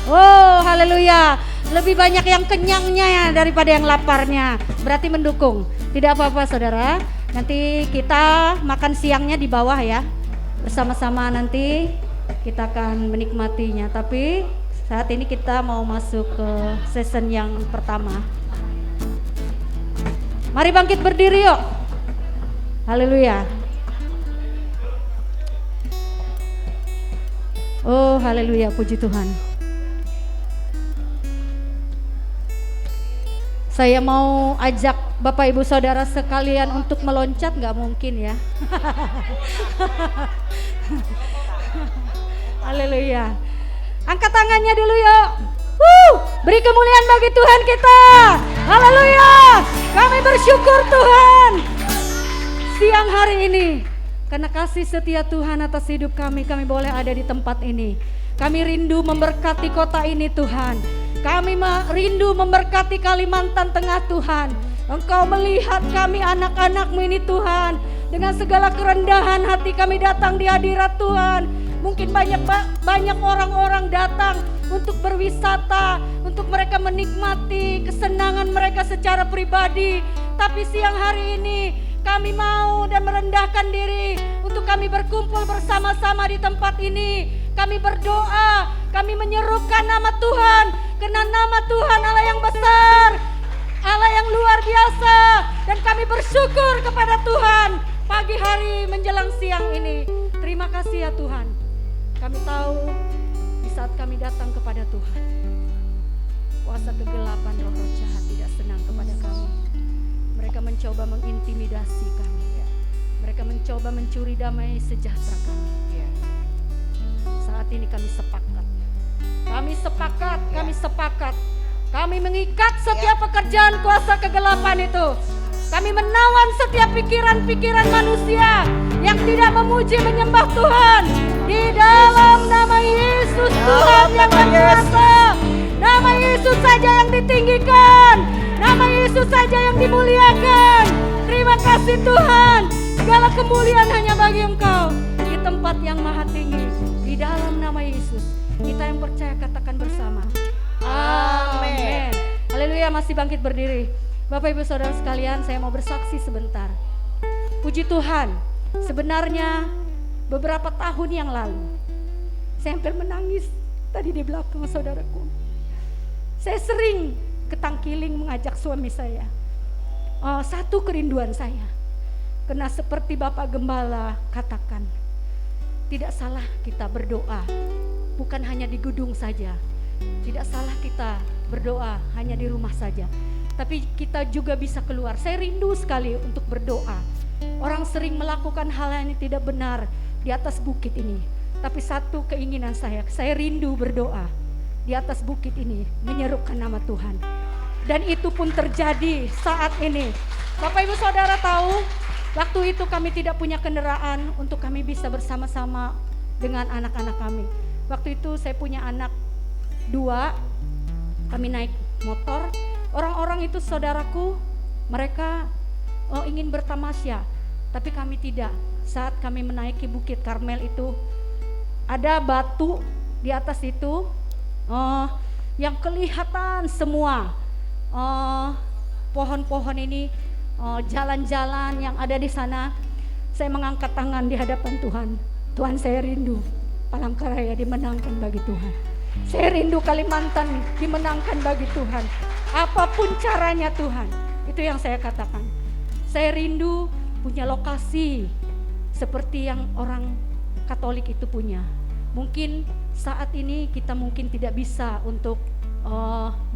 Oh, haleluya. Lebih banyak yang kenyangnya ya daripada yang laparnya. Berarti mendukung. Tidak apa-apa saudara. Nanti kita makan siangnya di bawah ya. Bersama-sama nanti kita akan menikmatinya. Tapi saat ini kita mau masuk ke season yang pertama. Mari bangkit berdiri yuk. Haleluya. Oh, haleluya, puji Tuhan. Saya mau ajak Bapak Ibu Saudara sekalian untuk meloncat, nggak mungkin ya. Haleluya. Angkat tangannya dulu yuk. Beri kemuliaan bagi Tuhan kita. Haleluya. Kami bersyukur Tuhan siang hari ini karena kasih setia Tuhan atas hidup kami boleh ada di tempat ini. Kami rindu memberkati kota ini Tuhan. Kami rindu memberkati Kalimantan Tengah Tuhan. Engkau melihat kami anak-anak-Mu ini Tuhan. Dengan segala kerendahan hati kami datang di hadirat Tuhan. Mungkin banyak orang-orang datang untuk berwisata, untuk mereka menikmati kesenangan mereka secara pribadi. Tapi siang hari ini kami mau dan merendahkan diri untuk kami berkumpul bersama-sama di tempat ini. Kami berdoa, kami menyerukan nama Tuhan, karena nama Tuhan Allah yang besar, Allah yang luar biasa. Dan kami bersyukur kepada Tuhan pagi hari menjelang siang ini. Terima kasih ya Tuhan. Kami tahu di saat kami datang kepada Tuhan, kuasa kegelapan roh-roh jahat tidak senang kepada kami. Mereka mencoba mengintimidasi kami. Mereka mencoba mencuri damai sejahtera kami. Saat ini kami sepakat. Kami mengikat setiap pekerjaan kuasa kegelapan itu. Kami menawan setiap pikiran-pikiran manusia yang tidak memuji menyembah Tuhan. Di dalam nama Yesus Tuhan yang berkuasa. Nama Yesus saja yang ditinggikan. Nama Yesus saja yang dimuliakan. Terima kasih Tuhan. Segala kemuliaan hanya bagi Engkau di tempat yang maha tinggi. Di dalam nama Yesus. Kita yang percaya katakan bersama. Amin. Haleluya, masih bangkit berdiri. Bapak Ibu Saudara sekalian, saya mau bersaksi sebentar. Puji Tuhan, sebenarnya beberapa tahun yang lalu saya hampir menangis tadi di belakang saudaraku. Saya sering ketangkiling mengajak suami saya. Satu kerinduan saya, karena seperti Bapak Gembala katakan, tidak salah kita berdoa, bukan hanya di gedung saja. Tidak salah kita berdoa hanya di rumah saja, tapi kita juga bisa keluar. Saya rindu sekali untuk berdoa. Orang sering melakukan hal yang tidak benar di atas bukit ini, tapi satu keinginan saya rindu berdoa di atas bukit ini, menyerukan nama Tuhan. Dan itu pun terjadi saat ini. Bapak Ibu Saudara tahu, waktu itu kami tidak punya kendaraan untuk kami bisa bersama-sama dengan anak-anak kami. Waktu itu saya punya anak 2, kami naik motor. Orang-orang itu saudaraku, mereka ingin bertamasya, tapi kami tidak. Saat kami menaiki Bukit Karmel itu, ada batu di atas itu yang kelihatan semua pohon-pohon ini, jalan-jalan yang ada di sana. Saya mengangkat tangan di hadapan Tuhan. Tuhan, saya rindu Palangkaraya dimenangkan bagi Tuhan. Saya rindu Kalimantan dimenangkan bagi Tuhan. Apapun caranya Tuhan, itu yang saya katakan. Saya rindu punya lokasi seperti yang orang Katolik itu punya. Mungkin saat ini kita mungkin tidak bisa untuk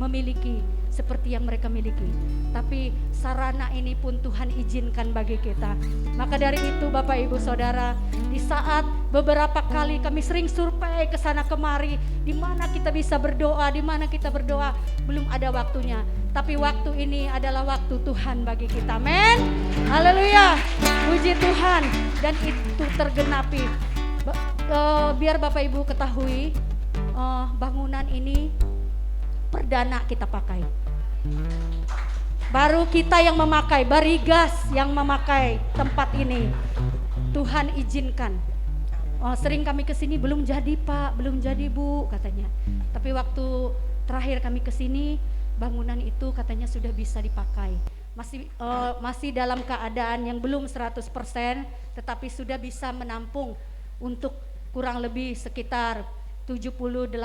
memiliki seperti yang mereka miliki, tapi sarana ini pun Tuhan izinkan bagi kita. Maka dari itu Bapak Ibu Saudara, di saat beberapa kali kami sering survei ke sana kemari, di mana kita bisa berdoa, di mana kita berdoa, belum ada waktunya. Tapi waktu ini adalah waktu Tuhan bagi kita. Amin. Haleluya. Puji Tuhan. Dan itu tergenapi. Biar Bapak Ibu ketahui, bangunan ini perdana kita pakai. Baru kita yang memakai, Barigas yang memakai tempat ini. Tuhan izinkan. Sering kami kesini, belum jadi Pak, belum jadi Bu katanya. Tapi Tapi waktu terakhir kami ke sini, bangunan itu katanya sudah bisa dipakai. Masih dalam keadaan yang belum 100%, tetapi sudah bisa menampung untuk kurang lebih sekitar 70-80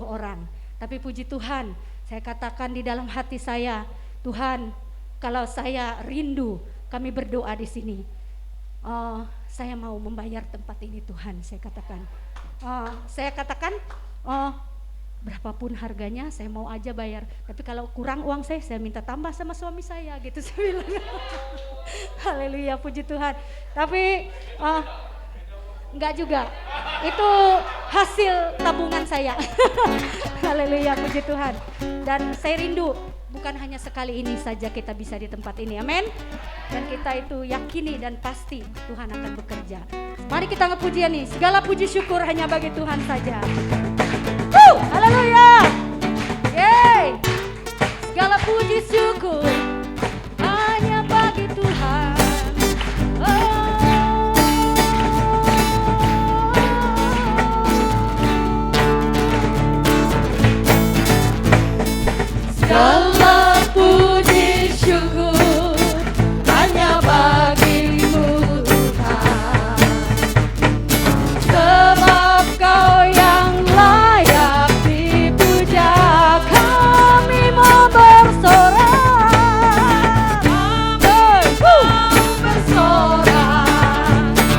orang. Tapi puji Tuhan, saya katakan di dalam hati saya, Tuhan, kalau saya rindu, kami berdoa di sini. Saya mau membayar tempat ini Tuhan, saya katakan, berapapun harganya saya mau aja bayar, tapi kalau kurang uang saya minta tambah sama suami saya gitu, saya bilang. Haleluya, puji Tuhan. Tapi enggak juga, itu hasil tabungan saya. Haleluya, puji Tuhan. Dan saya rindu bukan hanya sekali ini saja kita bisa di tempat ini, amin. Dan kita itu yakini dan pasti Tuhan akan bekerja. Mari kita ngepujian nih, segala puji syukur hanya bagi Tuhan saja. Haleluya. Yeay. Segala puji syukur hanya bagi Tuhan. Segala puji syukur hanya bagimu Tuhan, sebab Kau yang layak dipuja. Kami mau bersorak, bersorak,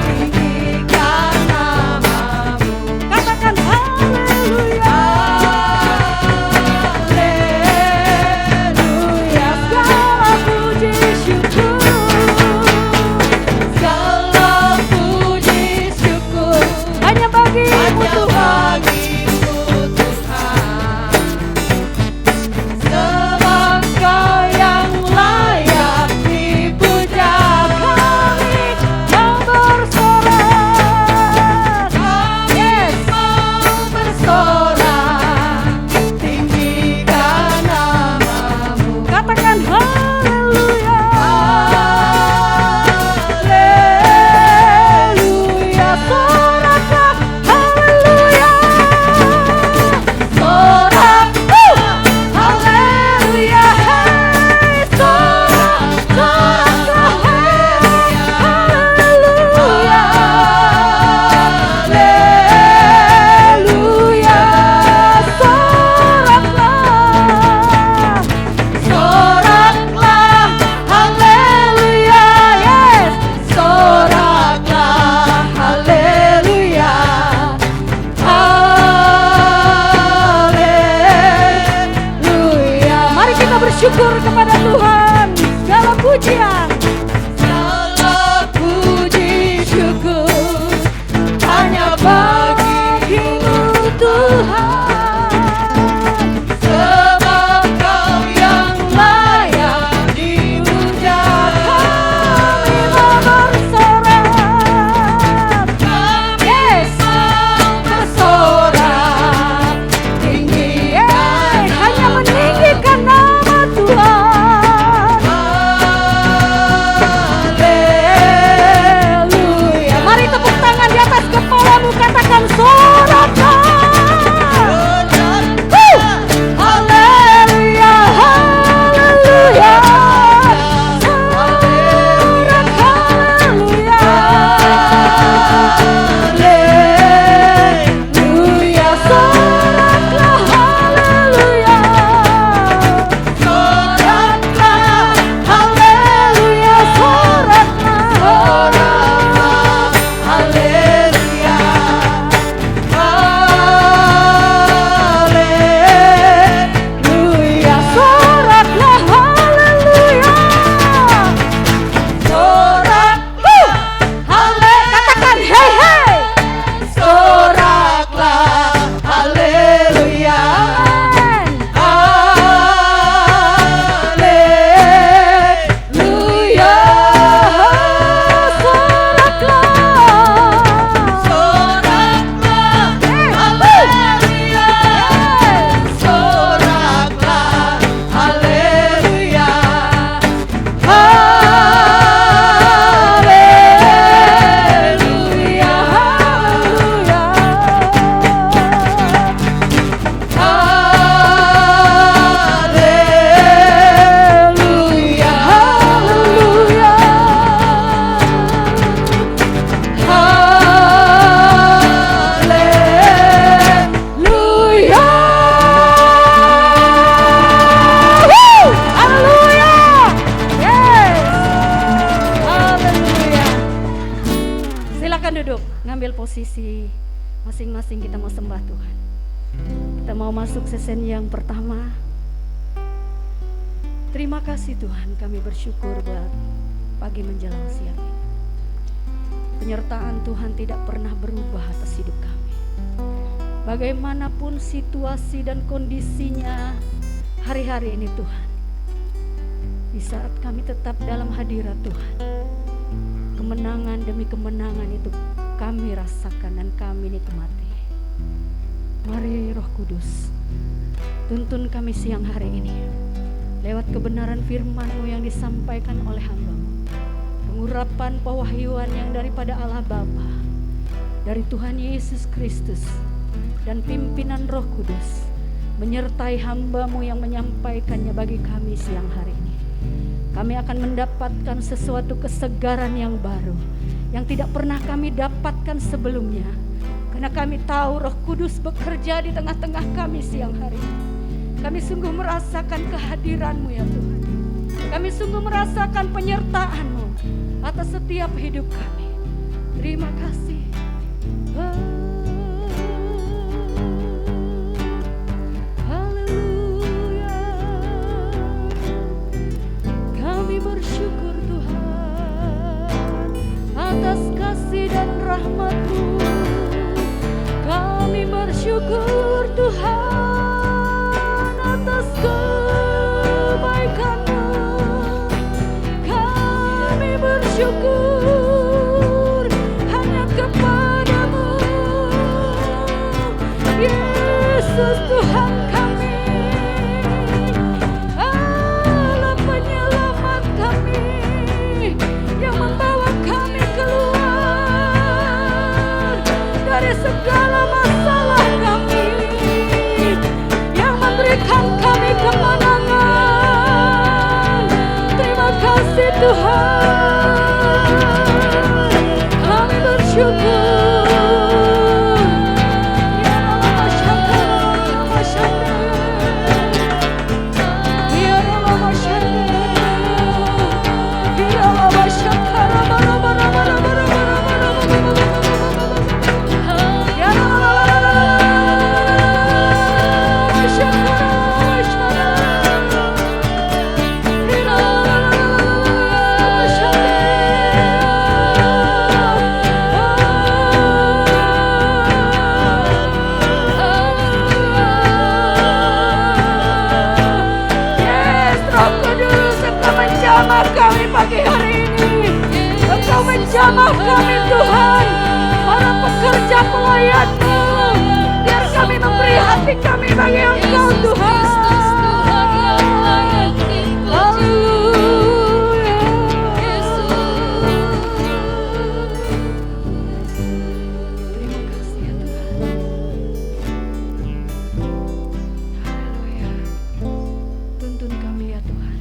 tinggikan namamu. Katakan haleluya. Syukur kepada Tuhan, segala pujian, segala puji syukur hanya bagimu Tuhan, sebab Kau yang layak dipuja. Kami mau bersorak, yes, bersorak tinggi, hanya meninggikan nama Tuhan. Kita mau masuk sesen yang pertama. Terima kasih Tuhan, kami bersyukur buat pagi menjelang siang ini. Penyertaan Tuhan tidak pernah berubah atas hidup kami. Bagaimanapun situasi dan kondisinya hari-hari ini Tuhan, di saat kami tetap dalam hadirat Tuhan, kemenangan demi kemenangan itu kami rasakan dan kami nikmati. Mari Roh Kudus, tuntun kami siang hari ini lewat kebenaran firman-Mu yang disampaikan oleh hamba-Mu, pengurapan pewahyuan yang daripada Allah Bapa, dari Tuhan Yesus Kristus, dan pimpinan Roh Kudus menyertai hamba-Mu yang menyampaikannya bagi kami siang hari ini. Kami akan mendapatkan sesuatu kesegaran yang baru yang tidak pernah kami dapatkan sebelumnya, karena kami tahu Roh Kudus bekerja di tengah-tengah kami siang hari ini. Kami sungguh merasakan kehadiran-Mu ya Tuhan. Kami sungguh merasakan penyertaan-Mu atas setiap hidup kami. Terima kasih. Haleluya. Kami bersyukur Tuhan atas kasih dan rahmat-Mu. Kami bersyukur Tuhan atas kebaikan-Mu. Kami bersyukur hanya kepada-Mu, Yesus Tuhan kami, Allah penyelamat kami, yang membawa kami keluar dari segala masalah kami, yang memberikan kami kemenangan. Terima kasih Tuhan, kami bersyukur. Ya Allah, ya Allah, ya Allah, menjamah kami pagi hari ini. Engkau menjamah kami Tuhan, para pekerja pelayan-Mu. Biar kami memberi hati kami bagi Engkau Tuhan. Haleluya. Terima kasih ya Tuhan. Haleluya. Tuntun kami ya Tuhan.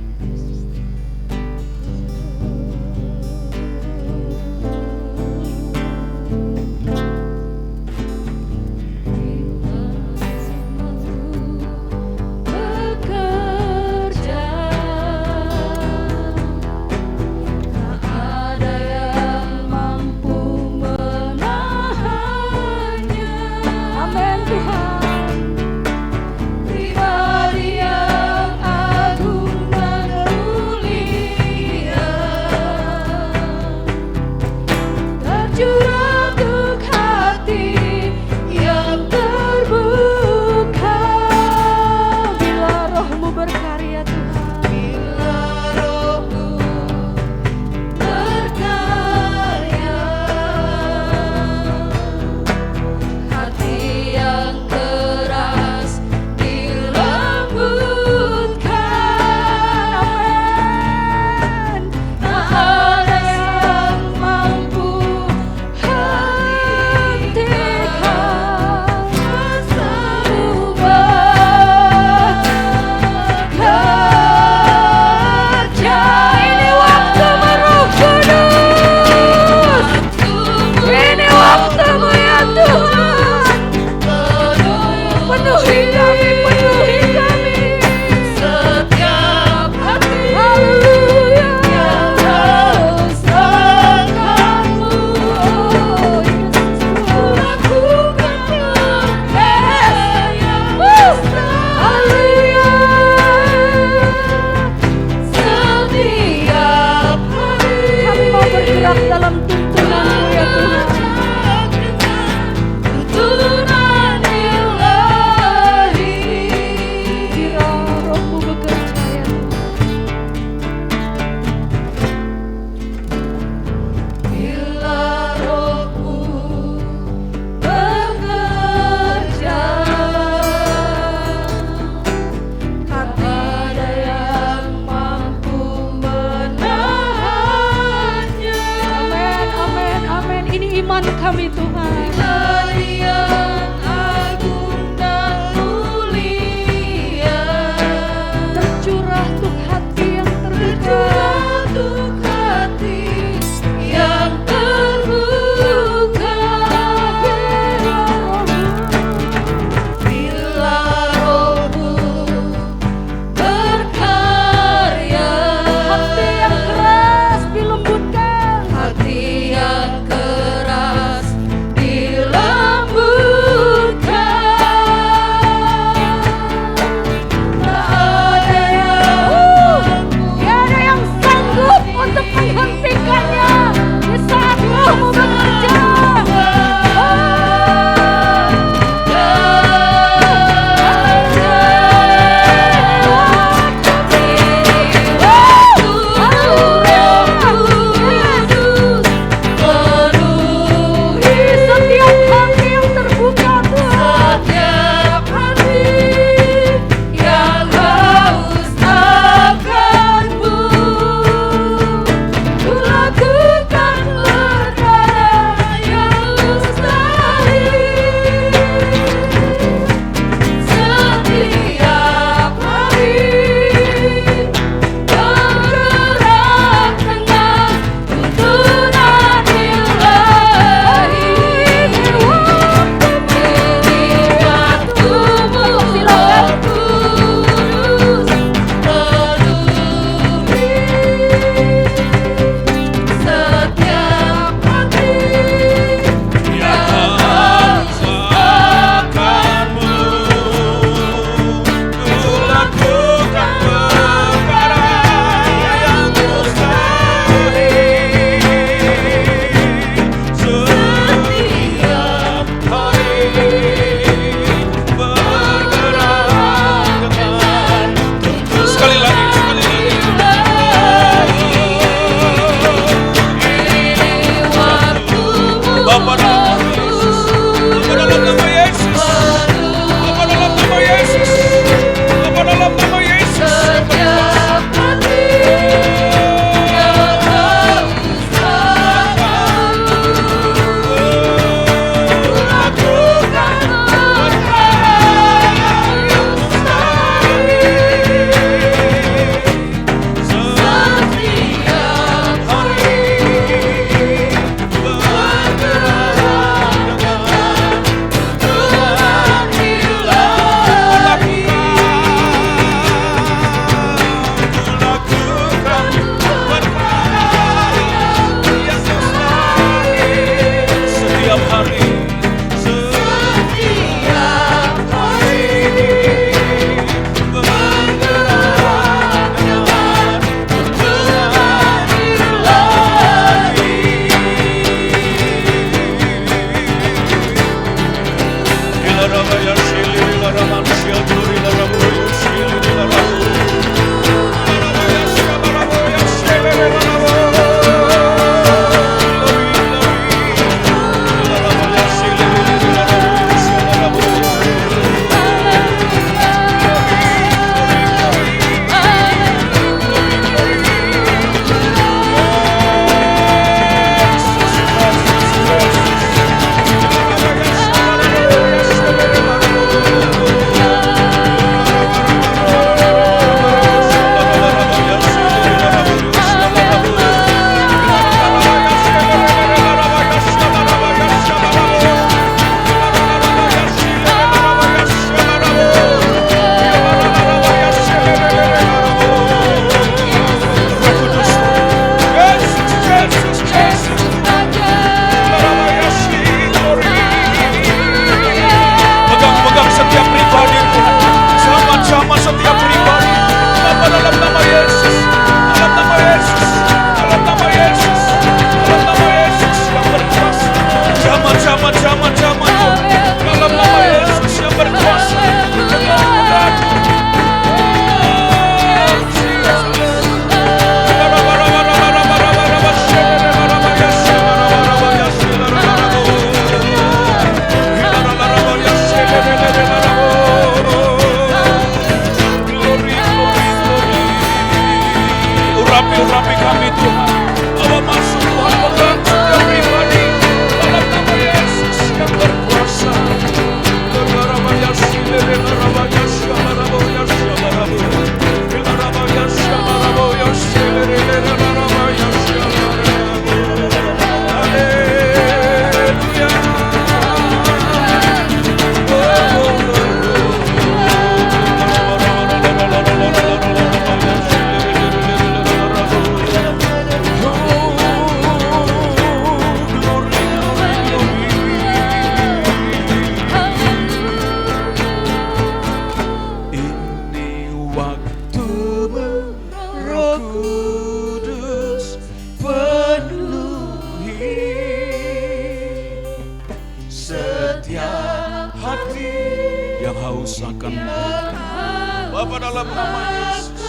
Bapa, dalam nama Yesus.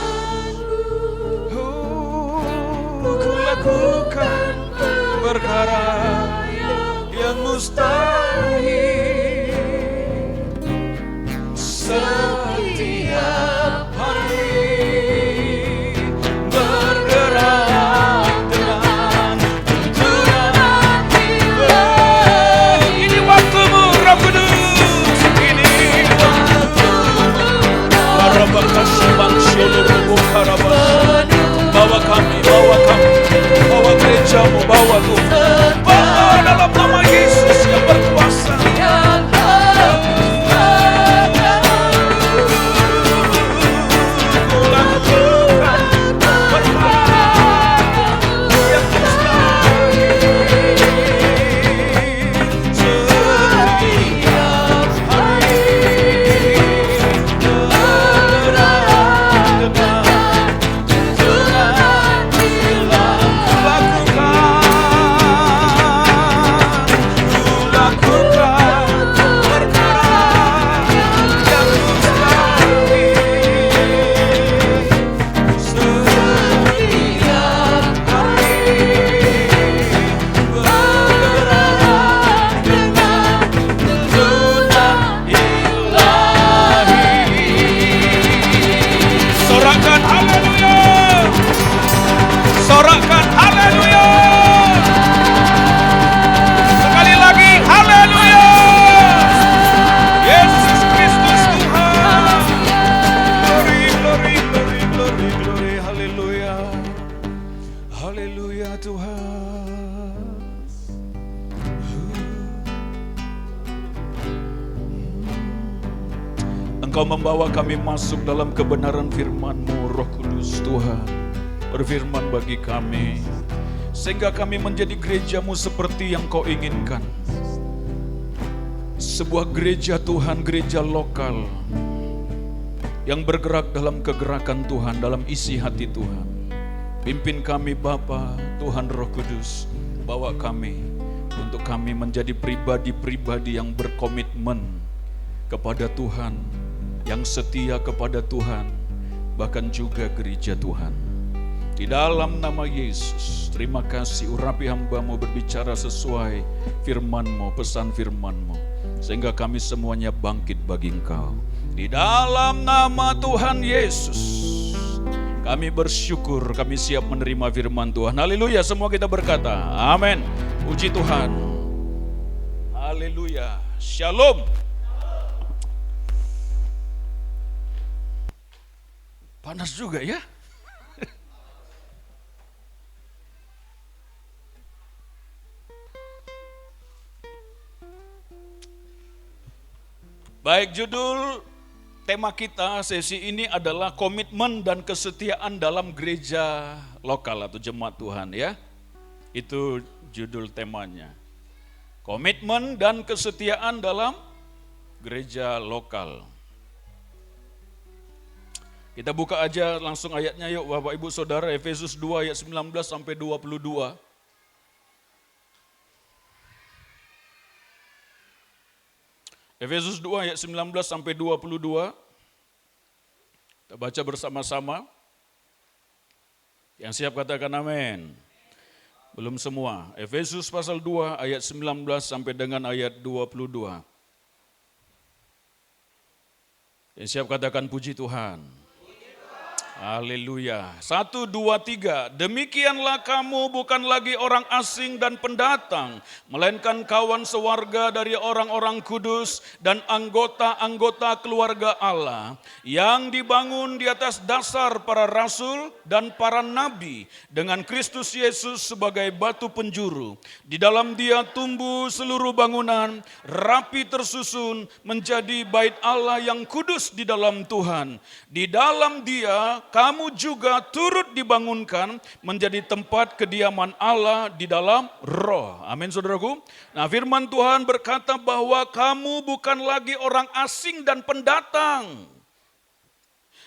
Ku lakukan perkara yang mustahil setiap hari, bergerak dengan tuntunan Tuhan. Ini waktumu, Roh Kudus. Ini waktumu. Para bekasih bangsa luruh karaban. Bawa kami, bawa gerejamu, bawa Tuhan. Bawa dalam nama Yesus yang berkuasa. Sorakan haleluya. Sekali lagi haleluya. Yesus Kristus Tuhan. Glory, glory, glory, glory, glory. Haleluya. Haleluya Tuhan. Engkau membawa kami masuk dalam kebenaran firman-Mu, Roh Kudus Tuhan. Berfirman bagi kami, sehingga kami menjadi gereja-Mu seperti yang Kau inginkan. Sebuah gereja Tuhan, gereja lokal, yang bergerak dalam kegerakan Tuhan, dalam isi hati Tuhan. Pimpin kami Bapa, Tuhan Roh Kudus, bawa kami, untuk kami menjadi pribadi-pribadi yang berkomitmen kepada Tuhan, yang setia kepada Tuhan, bahkan juga gereja Tuhan. Di dalam nama Yesus, terima kasih urapi hamba-Mu berbicara sesuai firman-Mu, pesan firman-Mu. Sehingga kami semuanya bangkit bagi Engkau. Di dalam nama Tuhan Yesus, kami bersyukur, kami siap menerima firman Tuhan. Haleluya, semua kita berkata, amin. Puji Tuhan. Haleluya. Shalom. Panas juga ya. Baik, judul tema kita sesi ini adalah komitmen dan kesetiaan dalam gereja lokal atau jemaat Tuhan ya. Itu judul temanya. Komitmen dan kesetiaan dalam gereja lokal. Kita buka aja langsung ayatnya yuk Bapak Ibu Saudara, Efesus 2 ayat 19 sampai 22. Efesus 2 ayat 19 sampai 22. Kita baca bersama-sama. Yang siap katakan amin. Belum semua. Efesus pasal 2 ayat 19 sampai dengan ayat 22. Yang siap katakan puji Tuhan. Haleluya. 1, 2, 3. Demikianlah kamu bukan lagi orang asing dan pendatang, melainkan kawan sewarga dari orang-orang kudus dan anggota-anggota keluarga Allah, yang dibangun di atas dasar para rasul dan para nabi, dengan Kristus Yesus sebagai batu penjuru. Di dalam Dia tumbuh seluruh bangunan, rapi tersusun menjadi bait Allah yang kudus di dalam Tuhan. Di dalam Dia kamu juga turut dibangunkan menjadi tempat kediaman Allah di dalam roh. Amin saudaraku. Nah firman Tuhan berkata bahwa kamu bukan lagi orang asing dan pendatang,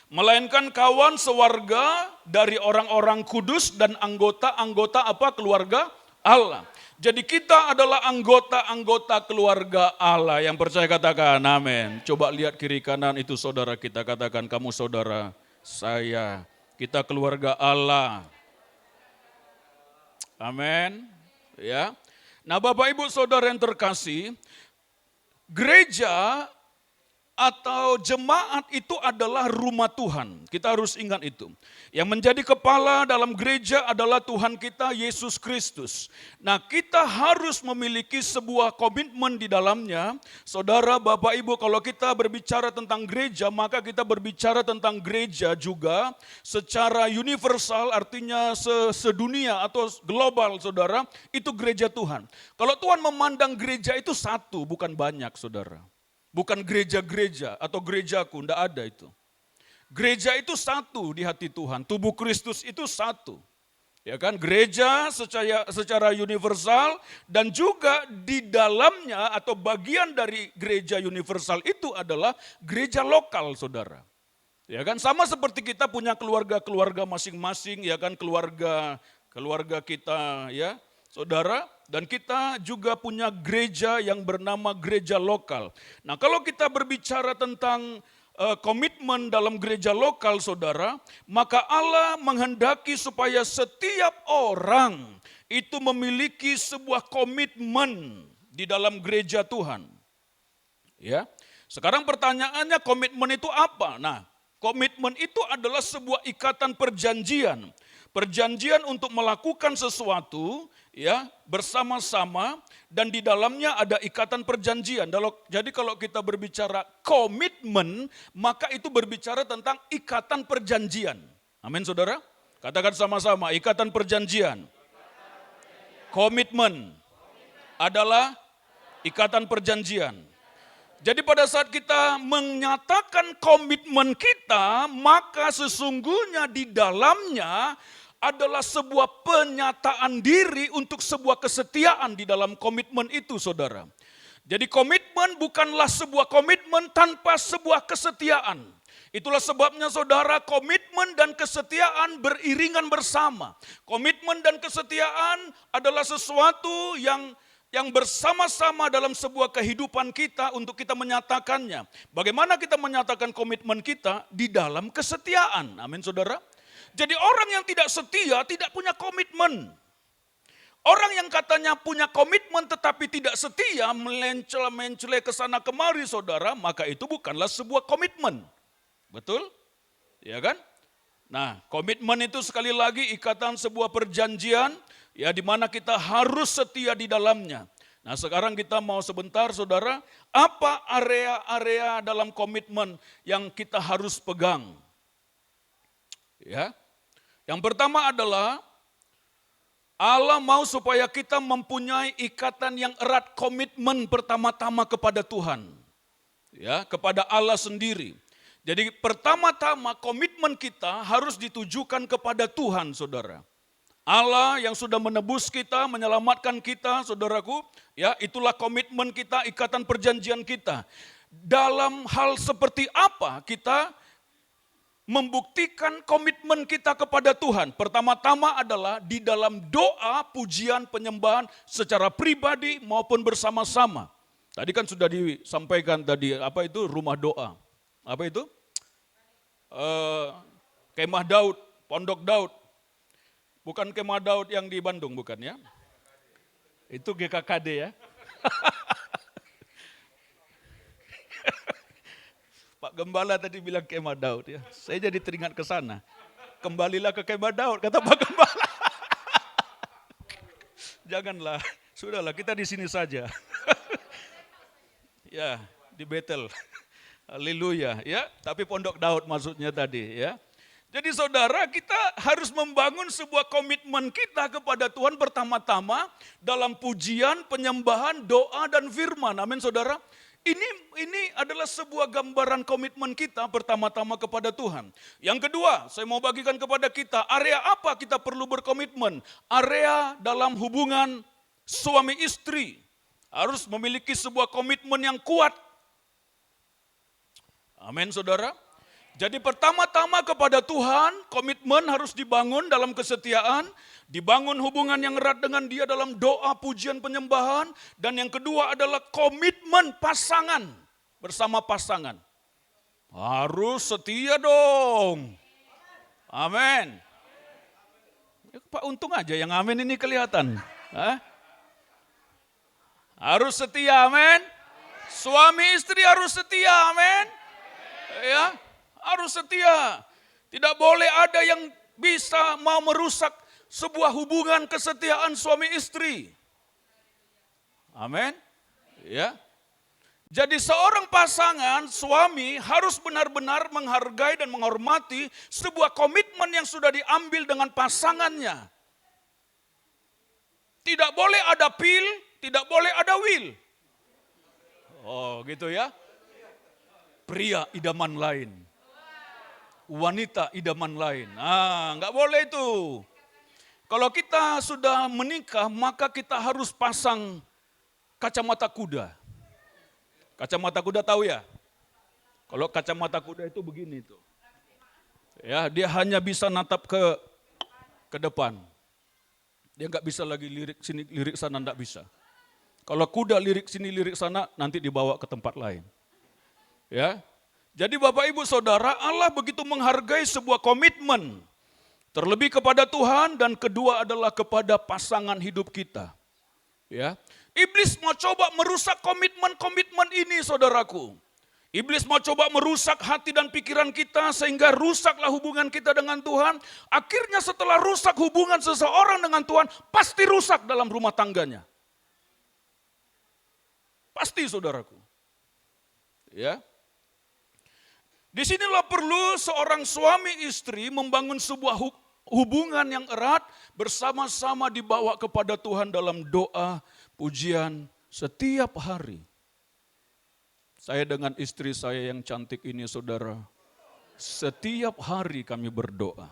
melainkan kawan sewarga dari orang-orang kudus dan anggota-anggota keluarga Allah. Jadi kita adalah anggota-anggota keluarga Allah. Yang percaya katakan amin. Coba lihat kiri kanan itu saudara kita, katakan kamu saudara saya. Kita keluarga Allah. Amin. Ya. Nah, Bapak Ibu Saudara yang terkasih, gereja atau jemaat itu adalah rumah Tuhan. Kita harus ingat itu. Yang menjadi kepala dalam gereja adalah Tuhan kita Yesus Kristus. Nah, kita harus memiliki sebuah komitmen di dalamnya. Saudara, Bapak, Ibu, kalau kita berbicara tentang gereja, maka kita berbicara tentang gereja juga secara universal, artinya sedunia atau global, saudara, itu gereja Tuhan. Kalau Tuhan memandang gereja itu satu, bukan banyak, saudara. Bukan gereja-gereja atau gerejaku, enggak ada itu. Gereja itu satu di hati Tuhan, tubuh Kristus itu satu. Ya kan, gereja secara universal dan juga di dalamnya atau bagian dari gereja universal itu adalah gereja lokal, saudara. Ya kan, sama seperti kita punya keluarga-keluarga masing-masing, ya kan, keluarga kita, ya, saudara. Dan kita juga punya gereja yang bernama gereja lokal. Nah, kalau kita berbicara tentang komitmen dalam gereja lokal, saudara, maka Allah menghendaki supaya setiap orang itu memiliki sebuah komitmen di dalam gereja Tuhan. Ya. Sekarang pertanyaannya, komitmen itu apa? Nah, komitmen itu adalah sebuah ikatan perjanjian. Perjanjian untuk melakukan sesuatu, ya, bersama-sama, dan di dalamnya ada ikatan perjanjian. Jadi kalau kita berbicara komitmen, maka itu berbicara tentang ikatan perjanjian. Amin, saudara? Katakan sama-sama, ikatan perjanjian. Komitmen adalah ikatan perjanjian. Jadi pada saat kita menyatakan komitmen kita, maka sesungguhnya di dalamnya adalah sebuah penyataan diri untuk sebuah kesetiaan di dalam komitmen itu, saudara. Jadi komitmen bukanlah sebuah komitmen tanpa sebuah kesetiaan. Itulah sebabnya, saudara, komitmen dan kesetiaan beriringan bersama. Komitmen dan kesetiaan adalah sesuatu yang bersama-sama dalam sebuah kehidupan kita untuk kita menyatakannya. Bagaimana kita menyatakan komitmen kita? Di dalam kesetiaan. Amin, saudara. Jadi orang yang tidak setia tidak punya komitmen. Orang yang katanya punya komitmen tetapi tidak setia, mencela-mencela ke sana kemari, saudara, maka itu bukanlah sebuah komitmen. Betul? Ya kan? Nah, komitmen itu sekali lagi ikatan sebuah perjanjian, ya, di mana kita harus setia di dalamnya. Nah, sekarang kita mau sebentar, saudara, apa area-area dalam komitmen yang kita harus pegang? Ya. Yang pertama adalah Allah mau supaya kita mempunyai ikatan yang erat, komitmen pertama-tama kepada Tuhan. Ya, kepada Allah sendiri. Jadi pertama-tama komitmen kita harus ditujukan kepada Tuhan, saudara. Allah yang sudah menebus kita, menyelamatkan kita, saudaraku, ya, itulah komitmen kita, ikatan perjanjian kita. Dalam hal seperti apa kita membuktikan komitmen kita kepada Tuhan? Pertama-tama adalah di dalam doa, pujian, penyembahan secara pribadi maupun bersama-sama. Tadi kan sudah disampaikan tadi, apa itu rumah doa? Apa itu? Kemah Daud, Pondok Daud. Bukan Kemah Daud yang di Bandung, bukan ya? Itu GKKD ya. Pak Gembala tadi bilang Kemah Daud ya. Saya jadi teringat ke sana. Kembalilah ke Kemah Daud, kata Pak Gembala. Janganlah, sudahlah kita di sini saja. Ya, di Betel. Haleluya ya. Tapi Pondok Daud maksudnya tadi ya. Jadi saudara, kita harus membangun sebuah komitmen kita kepada Tuhan pertama-tama dalam pujian, penyembahan, doa dan firman. Amin, saudara. Ini adalah sebuah gambaran komitmen kita pertama-tama kepada Tuhan. Yang kedua, saya mau bagikan kepada kita, area apa kita perlu berkomitmen? Area dalam hubungan suami istri. Harus memiliki sebuah komitmen yang kuat. Amin, saudara. Jadi pertama-tama kepada Tuhan, komitmen harus dibangun dalam kesetiaan, dibangun hubungan yang erat dengan Dia dalam doa, pujian, penyembahan, dan yang kedua adalah komitmen pasangan bersama pasangan. Harus setia dong. Amin. Ya, Pak, untung aja yang amin ini kelihatan. Hah? Harus setia, amin. Suami istri harus setia, amin. Ya, harus setia. Tidak boleh ada yang bisa mau merusak sebuah hubungan kesetiaan suami istri. Amin. Ya. Jadi seorang pasangan suami harus benar-benar menghargai dan menghormati sebuah komitmen yang sudah diambil dengan pasangannya. Tidak boleh ada pil, tidak boleh ada will. Oh gitu ya. Pria idaman lain. Wanita idaman lain. Nggak boleh itu. Kalau kita sudah menikah, maka kita harus pasang kacamata kuda. Kacamata kuda tahu ya? Kalau kacamata kuda itu begini tuh. Ya, dia hanya bisa natap ke depan. Dia nggak bisa lagi lirik sini, lirik sana, nggak bisa. Kalau kuda lirik sini, lirik sana, nanti dibawa ke tempat lain. Ya, jadi Bapak Ibu Saudara, Allah begitu menghargai sebuah komitmen. Terlebih kepada Tuhan dan kedua adalah kepada pasangan hidup kita. Ya, iblis mau coba merusak komitmen-komitmen ini, saudaraku. Iblis mau coba merusak hati dan pikiran kita sehingga rusaklah hubungan kita dengan Tuhan. Akhirnya setelah rusak hubungan seseorang dengan Tuhan, pasti rusak dalam rumah tangganya. Pasti, saudaraku. Ya. Disinilah perlu seorang suami istri membangun sebuah hubungan yang erat bersama-sama dibawa kepada Tuhan dalam doa, pujian setiap hari. Saya dengan istri saya yang cantik ini, saudara, setiap hari kami berdoa.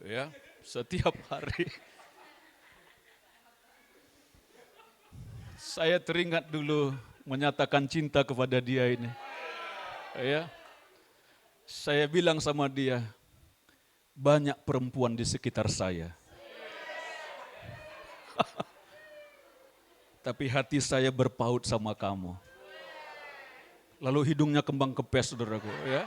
Ya, setiap hari. Saya teringat dulu menyatakan cinta kepada dia ini. Ya. Saya bilang sama dia, banyak perempuan di sekitar saya. Tapi hati saya berpaut sama kamu. Lalu hidungnya kembang kempes, saudaraku. Ya.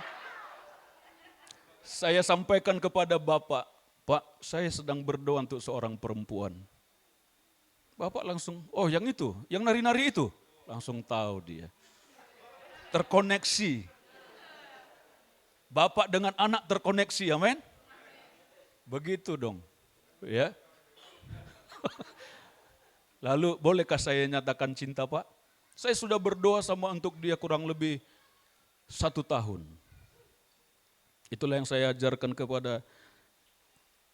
Saya sampaikan kepada Bapak, Pak, saya sedang berdoa untuk seorang perempuan. Bapak langsung, oh yang itu, yang nari-nari itu. Langsung tahu dia. Terkoneksi. Bapak dengan anak terkoneksi, amin. Begitu dong. Ya. Lalu bolehkah saya nyatakan cinta, Pak? Saya sudah berdoa sama untuk dia kurang lebih 1 tahun. Itulah yang saya ajarkan kepada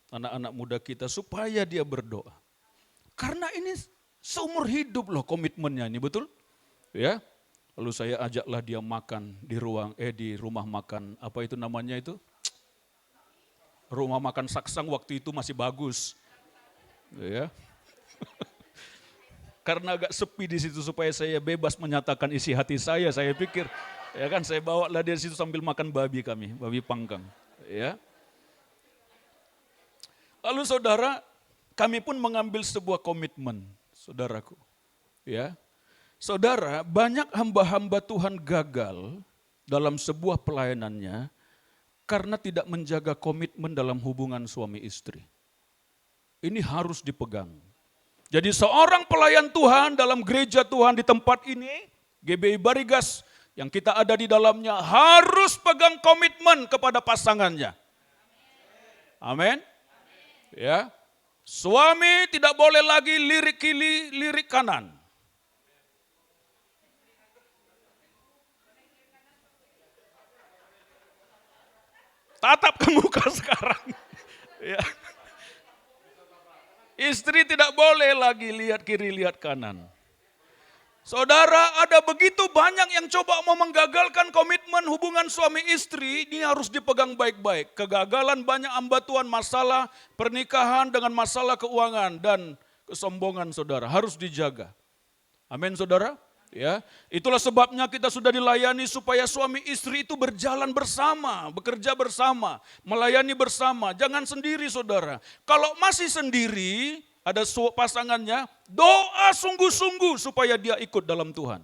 anak-anak muda kita supaya dia berdoa. Karena ini seumur hidup loh komitmennya ini, betul? Ya. Lalu saya ajaklah dia makan di rumah makan, apa itu namanya itu? Rumah makan Saksang waktu itu masih bagus. Ya. Karena agak sepi di situ supaya saya bebas menyatakan isi hati saya pikir, ya kan, saya bawa lah dia di situ sambil makan babi kami, babi panggang, ya. Lalu saudara, kami pun mengambil sebuah komitmen, saudaraku, ya. Saudara, banyak hamba-hamba Tuhan gagal dalam sebuah pelayanannya karena tidak menjaga komitmen dalam hubungan suami istri. Ini harus dipegang. Jadi seorang pelayan Tuhan dalam gereja Tuhan di tempat ini, GBI Barigas yang kita ada di dalamnya harus pegang komitmen kepada pasangannya. Amin. Ya. Suami tidak boleh lagi lirik kiri, lirik kanan. Tatap ke muka sekarang. Ya. Istri tidak boleh lagi lihat kiri, lihat kanan. Saudara, ada begitu banyak yang coba mau menggagalkan komitmen hubungan suami istri, ini harus dipegang baik-baik. Kegagalan banyak ambatuan, masalah pernikahan dengan masalah keuangan dan kesombongan, saudara, harus dijaga. Amin, saudara. Ya, itulah sebabnya kita sudah dilayani supaya suami istri itu berjalan bersama, bekerja bersama, melayani bersama. Jangan sendiri saudara. Kalau masih sendiri, ada pasangannya, doa sungguh-sungguh supaya dia ikut dalam Tuhan.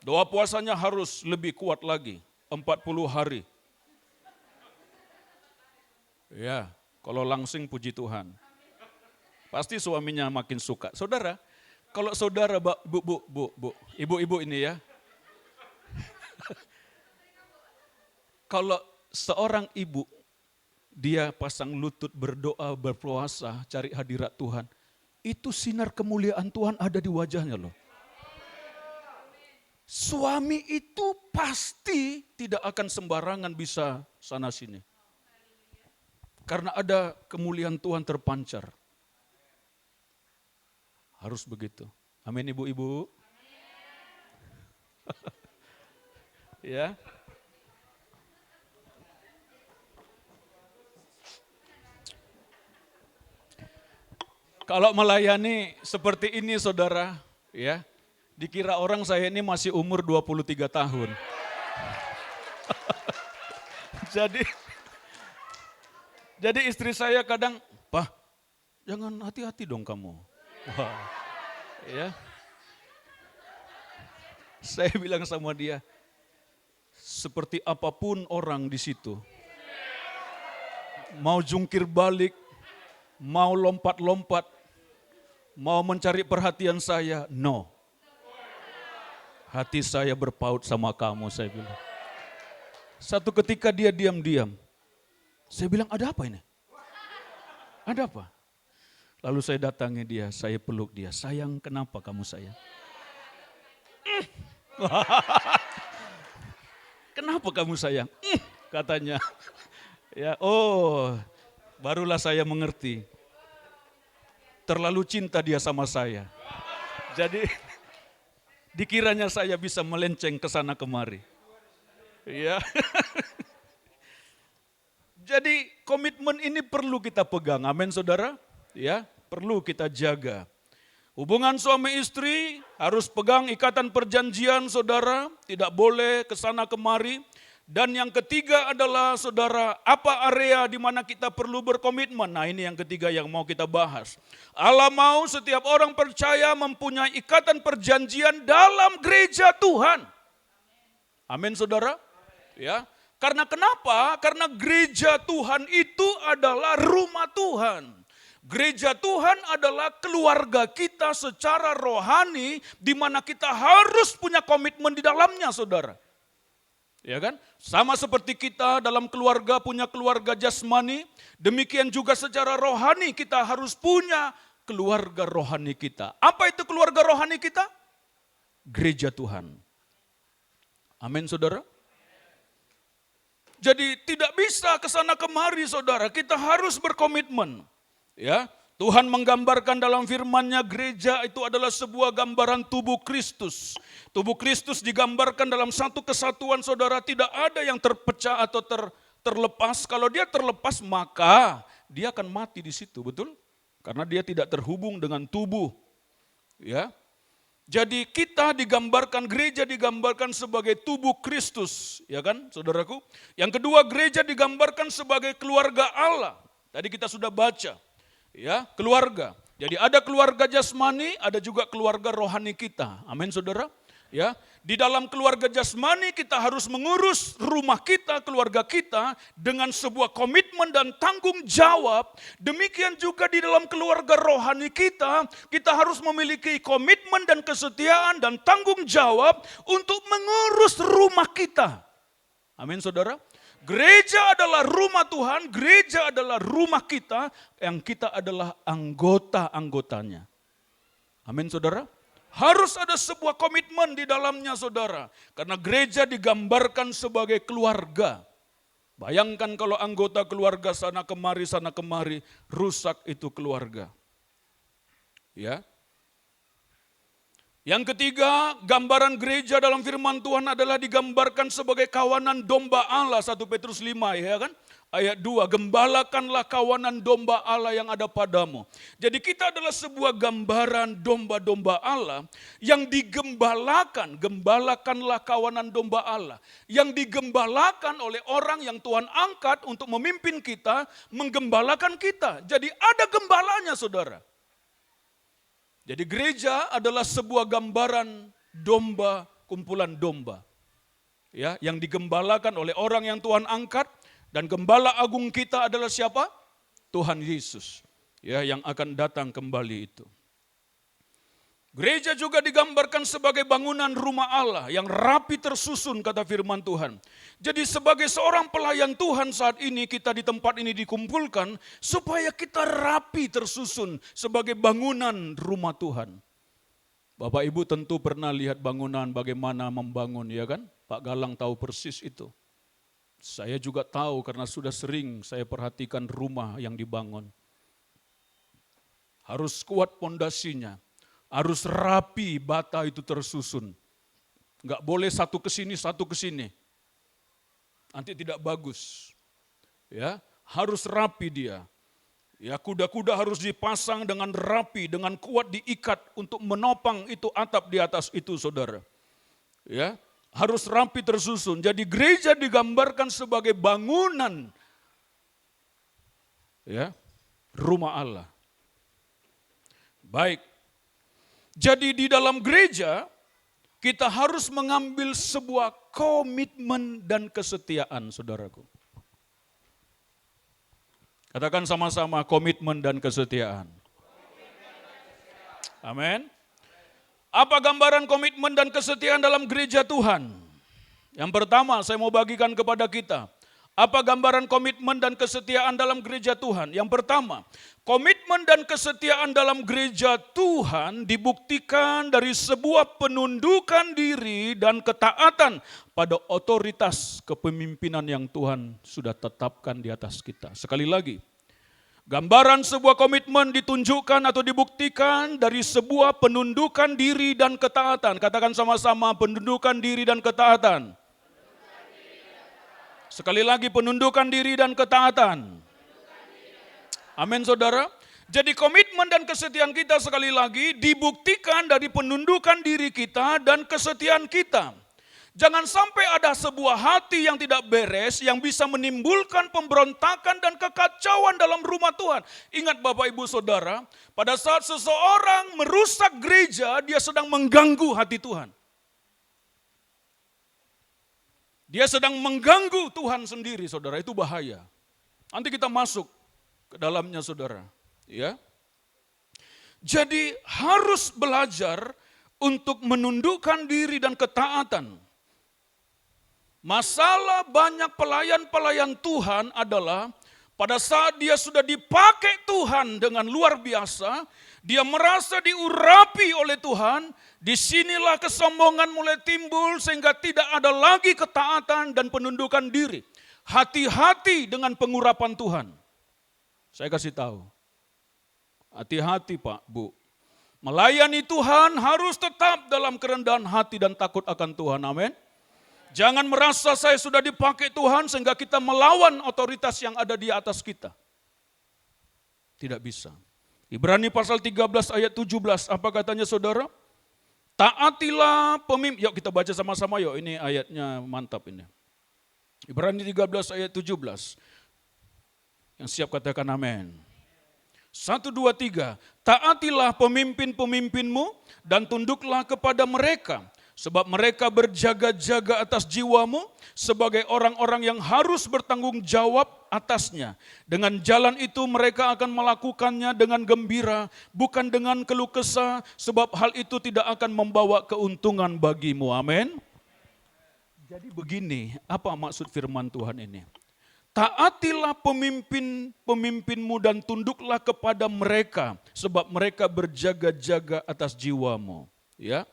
Doa puasanya harus lebih kuat lagi, 40 hari. Ya, kalau langsing puji Tuhan. Pasti suaminya makin suka. Saudara, kalau saudara, ibu-ibu ini ya. Kalau seorang ibu, dia pasang lutut berdoa, berpuasa, cari hadirat Tuhan. Itu sinar kemuliaan Tuhan ada di wajahnya loh. Suami itu pasti tidak akan sembarangan bisa sana sini. Karena ada kemuliaan Tuhan terpancar. Harus begitu. Amin ibu-ibu. Ya. Kalau melayani seperti ini saudara, ya, dikira orang saya ini masih umur 23 tahun. Jadi istri saya kadang, "Pak, jangan hati-hati dong kamu." Wah, ya. Saya bilang sama dia, seperti apapun orang di situ, mau jungkir balik, mau lompat-lompat, mau mencari perhatian saya, no. Hati saya berpaut sama kamu, saya bilang. Satu ketika dia diam-diam, saya bilang, ada apa ini? Ada apa? Lalu saya datangi dia, saya peluk dia. Sayang, kenapa kamu sayang? Kenapa kamu sayang? Katanya. Ya, oh, barulah saya mengerti. Terlalu cinta dia sama saya. Jadi, dikiranya saya bisa melenceng ke sana kemari. Ya. Jadi, komitmen ini perlu kita pegang. Amin, saudara. Ya, perlu kita jaga. Hubungan suami istri harus pegang ikatan perjanjian saudara, tidak boleh kesana kemari. Dan yang ketiga adalah saudara, apa area di mana kita perlu berkomitmen? Nah, ini yang ketiga yang mau kita bahas. Allah mau setiap orang percaya mempunyai ikatan perjanjian dalam gereja Tuhan. Amin saudara. Ya. Karena kenapa? Karena gereja Tuhan itu adalah rumah Tuhan. Gereja Tuhan adalah keluarga kita secara rohani, di mana kita harus punya komitmen di dalamnya, saudara. Ya kan? Sama seperti kita dalam keluarga punya keluarga jasmani, demikian juga secara rohani kita harus punya keluarga rohani kita. Apa itu keluarga rohani kita? Gereja Tuhan. Amin, saudara. Jadi tidak bisa kesana kemari, saudara. Kita harus berkomitmen. Ya, Tuhan menggambarkan dalam firman-Nya gereja itu adalah sebuah gambaran tubuh Kristus. Tubuh Kristus digambarkan dalam satu kesatuan saudara, tidak ada yang terpecah atau terlepas. Kalau dia terlepas maka dia akan mati di situ, betul? Karena dia tidak terhubung dengan tubuh. Ya. Jadi kita digambarkan, gereja digambarkan sebagai tubuh Kristus, ya kan, saudaraku? Yang kedua, gereja digambarkan sebagai keluarga Allah. Tadi kita sudah baca. Ya, keluarga. Jadi ada keluarga jasmani, ada juga keluarga rohani kita. Amin, saudara. Ya, di dalam keluarga jasmani kita harus mengurus rumah kita, keluarga kita dengan sebuah komitmen dan tanggung jawab. Demikian juga di dalam keluarga rohani kita, kita harus memiliki komitmen dan kesetiaan dan tanggung jawab untuk mengurus rumah kita. Amin, saudara. Gereja adalah rumah Tuhan, gereja adalah rumah kita, yang kita adalah anggota-anggotanya. Amin, saudara. Harus ada sebuah komitmen di dalamnya, saudara. Karena gereja digambarkan sebagai keluarga. Bayangkan kalau anggota keluarga sana kemari, rusak itu keluarga. Ya. Yang ketiga, gambaran gereja dalam firman Tuhan adalah digambarkan sebagai kawanan domba Allah, 1 Petrus 5 ya kan? Ayat 2, gembalakanlah kawanan domba Allah yang ada padamu. Jadi kita adalah sebuah gambaran domba-domba Allah yang digembalakan, gembalakanlah kawanan domba Allah. Yang digembalakan oleh orang yang Tuhan angkat untuk memimpin kita, menggembalakan kita. Jadi ada gembalanya saudara. Jadi gereja adalah sebuah gambaran domba, kumpulan domba. Ya, yang digembalakan oleh orang yang Tuhan angkat. Dan gembala agung kita adalah siapa? Tuhan Yesus. Ya, yang akan datang kembali itu. Gereja juga digambarkan sebagai bangunan rumah Allah yang rapi tersusun kata firman Tuhan. Jadi sebagai seorang pelayan Tuhan saat ini kita di tempat ini dikumpulkan supaya kita rapi tersusun sebagai bangunan rumah Tuhan. Bapak Ibu tentu pernah lihat bangunan bagaimana membangun ya kan? Pak Galang tahu persis itu. Saya juga tahu karena sudah sering saya perhatikan rumah yang dibangun. Harus kuat pondasinya, harus rapi bata itu tersusun. Enggak boleh satu ke sini, satu ke sini. Nanti tidak bagus. Ya, harus rapi dia. Ya, kuda-kuda harus dipasang dengan rapi, dengan kuat diikat untuk menopang itu atap di atas itu saudara. Ya, harus rapi tersusun. Jadi gereja digambarkan sebagai bangunan ya, rumah Allah. Baik. Jadi di dalam gereja kita harus mengambil sebuah komitmen dan kesetiaan, saudaraku. Katakan sama-sama komitmen dan kesetiaan. Amin. Apa gambaran komitmen dan kesetiaan dalam gereja Tuhan? Yang pertama saya mau bagikan kepada kita. Apa gambaran komitmen dan kesetiaan dalam gereja Tuhan? Yang pertama, komitmen dan kesetiaan dalam gereja Tuhan dibuktikan dari sebuah penundukan diri dan ketaatan pada otoritas kepemimpinan yang Tuhan sudah tetapkan di atas kita. Sekali lagi, gambaran sebuah komitmen ditunjukkan atau dibuktikan dari sebuah penundukan diri dan ketaatan. Katakan sama-sama penundukan diri dan ketaatan. Sekali lagi penundukan diri dan ketaatan. Amin saudara. Jadi komitmen dan kesetiaan kita sekali lagi dibuktikan dari penundukan diri kita dan kesetiaan kita. Jangan sampai ada sebuah hati yang tidak beres yang bisa menimbulkan pemberontakan dan kekacauan dalam rumah Tuhan. Ingat Bapak Ibu Saudara, pada saat seseorang merusak gereja, dia sedang mengganggu hati Tuhan. Dia sedang mengganggu Tuhan sendiri, saudara. Itu bahaya. Nanti kita masuk ke dalamnya, saudara. Ya. Jadi harus belajar untuk menundukkan diri dan ketaatan. Masalah banyak pelayan-pelayan Tuhan adalah pada saat dia sudah dipakai Tuhan dengan luar biasa, dia merasa diurapi oleh Tuhan, disinilah kesombongan mulai timbul sehingga tidak ada lagi ketaatan dan penundukan diri. Hati-hati dengan pengurapan Tuhan. Saya kasih tahu. Hati-hati Pak, Bu. Melayani Tuhan harus tetap dalam kerendahan hati dan takut akan Tuhan. Amin. Jangan merasa saya sudah dipakai Tuhan sehingga kita melawan otoritas yang ada di atas kita. Tidak bisa. Ibrani pasal 13 ayat 17, apa katanya saudara? Taatilah pemimpin. Yuk kita baca sama-sama yuk, ini ayatnya mantap ini. Ibrani 13 ayat 17. Yang siap katakan amin. 1, 2, 3. Taatilah pemimpin-pemimpinmu dan tunduklah kepada mereka. Sebab mereka berjaga-jaga atas jiwamu sebagai orang-orang yang harus bertanggung jawab atasnya. Dengan jalan itu mereka akan melakukannya dengan gembira, bukan dengan keluh kesah, sebab hal itu tidak akan membawa keuntungan bagimu. Amin. Jadi begini, apa maksud firman Tuhan ini? Taatilah pemimpin-pemimpinmu dan tunduklah kepada mereka, sebab mereka berjaga-jaga atas jiwamu. Ya.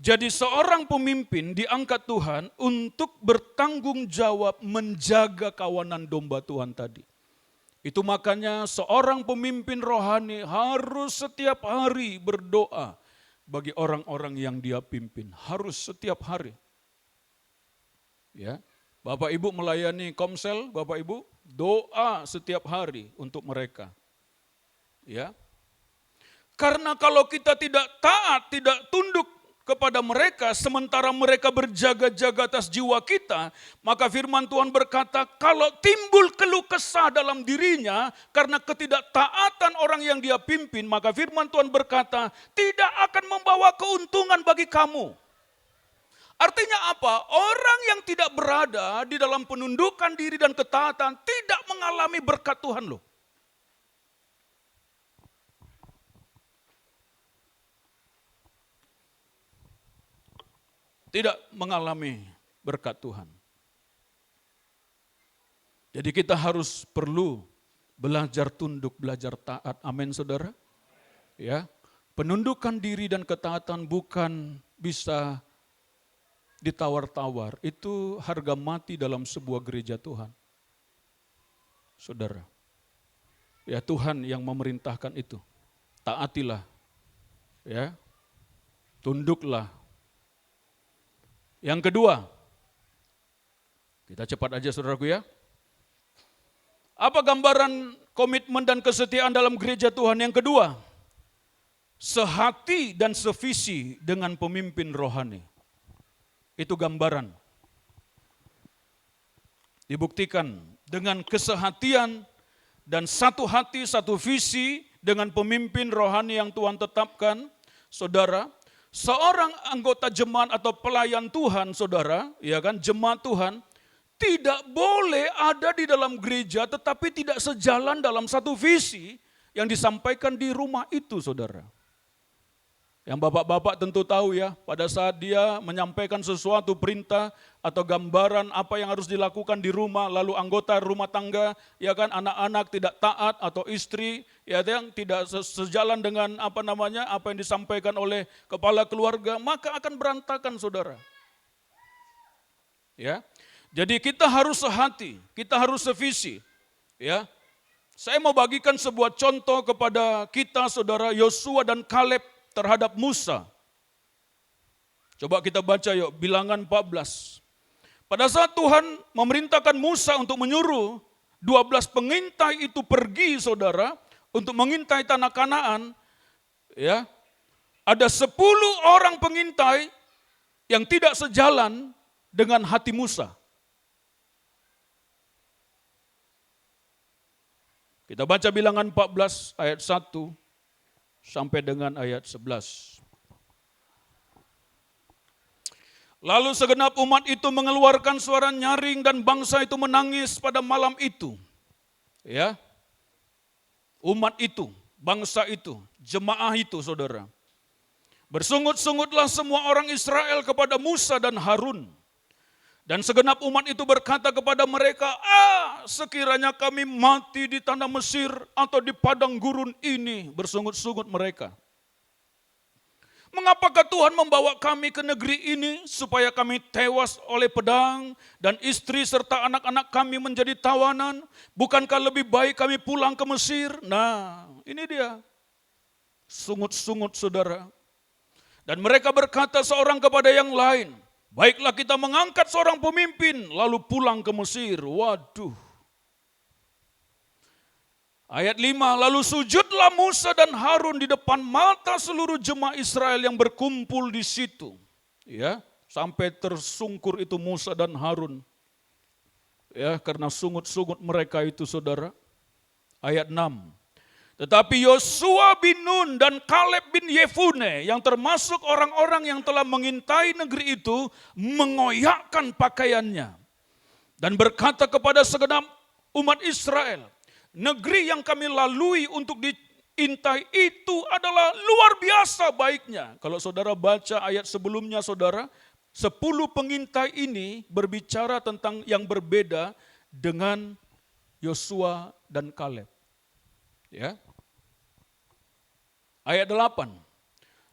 Jadi seorang pemimpin diangkat Tuhan untuk bertanggung jawab menjaga kawanan domba Tuhan tadi. Itu makanya seorang pemimpin rohani harus setiap hari berdoa. bagi orang-orang yang dia pimpin. Harus setiap hari. Ya, Bapak Ibu melayani komsel, Bapak Ibu doa setiap hari untuk mereka. Ya. Karena kalau kita tidak taat, tidak tunduk kepada mereka, sementara mereka berjaga-jaga atas jiwa kita, maka firman Tuhan berkata, kalau timbul keluh kesah dalam dirinya karena ketidaktaatan orang yang dia pimpin, maka firman Tuhan berkata, tidak akan membawa keuntungan bagi kamu. Artinya apa? Orang yang tidak berada di dalam penundukan diri dan ketaatan tidak mengalami berkat Tuhan loh. Tidak mengalami berkat Tuhan. Jadi kita harus perlu belajar tunduk, belajar taat. Amin saudara. Ya, penundukan diri dan ketaatan bukan bisa ditawar-tawar. Itu harga mati dalam sebuah gereja Tuhan. Saudara. Ya, Tuhan yang memerintahkan itu. Taatilah. Ya. Tunduklah. Yang kedua, kita cepat aja saudaraku ya. Apa gambaran komitmen dan kesetiaan dalam gereja Tuhan? Yang kedua, sehati dan sevisi dengan pemimpin rohani. Itu gambaran. Dibuktikan dengan kesehatian dan satu hati, satu visi dengan pemimpin rohani yang Tuhan tetapkan, saudara. Seorang anggota jemaat atau pelayan Tuhan, saudara, ya kan, jemaat Tuhan, tidak boleh ada di dalam gereja tetapi tidak sejalan dalam satu visi yang disampaikan di rumah itu, saudara. Yang bapak-bapak tentu tahu ya, pada saat dia menyampaikan sesuatu perintah atau gambaran apa yang harus dilakukan di rumah, lalu anggota rumah tangga, ya kan, anak-anak tidak taat atau istri, ya yang tidak sejalan dengan apa yang disampaikan oleh kepala keluarga, maka akan berantakan, saudara. Ya, jadi kita harus sehati, kita harus sevisi, ya. Saya mau bagikan sebuah contoh kepada kita, saudara, Yosua dan Kaleb terhadap Musa. Coba kita baca yuk, Bilangan 14. Pada saat Tuhan memerintahkan Musa untuk menyuruh 12 pengintai itu pergi, saudara, untuk mengintai tanah Kanaan, ya. Ada 10 orang pengintai yang tidak sejalan dengan hati Musa. Kita baca Bilangan 14 ayat 1 sampai dengan ayat 11. Lalu segenap umat itu mengeluarkan suara nyaring dan bangsa itu menangis pada malam itu. Ya. Umat itu, bangsa itu, jemaah itu, saudara. Bersungut-sungutlah semua orang Israel kepada Musa dan Harun. Dan segenap umat itu berkata kepada mereka, sekiranya kami mati di tanah Mesir atau di padang gurun ini, bersungut-sungut mereka. Mengapakah Tuhan membawa kami ke negeri ini supaya kami tewas oleh pedang dan istri serta anak-anak kami menjadi tawanan? Bukankah lebih baik kami pulang ke Mesir? Nah, ini dia. Sungut-sungut, saudara. Dan mereka berkata seorang kepada yang lain, baiklah kita mengangkat seorang pemimpin lalu pulang ke Mesir. Waduh. Ayat 5, lalu sujudlah Musa dan Harun di depan mata seluruh jemaah Israel yang berkumpul di situ. Ya, sampai tersungkur itu Musa dan Harun. Ya, karena sungut-sungut mereka itu, saudara. Ayat 6. Tetapi Yosua bin Nun dan Kaleb bin Yefune yang termasuk orang-orang yang telah mengintai negeri itu mengoyakkan pakaiannya dan berkata kepada segenap umat Israel, negeri yang kami lalui untuk diintai itu adalah luar biasa baiknya. Kalau saudara baca ayat sebelumnya, saudara, 10 pengintai ini berbicara tentang yang berbeda dengan Yosua dan Kaleb. Ya. Ayat 8.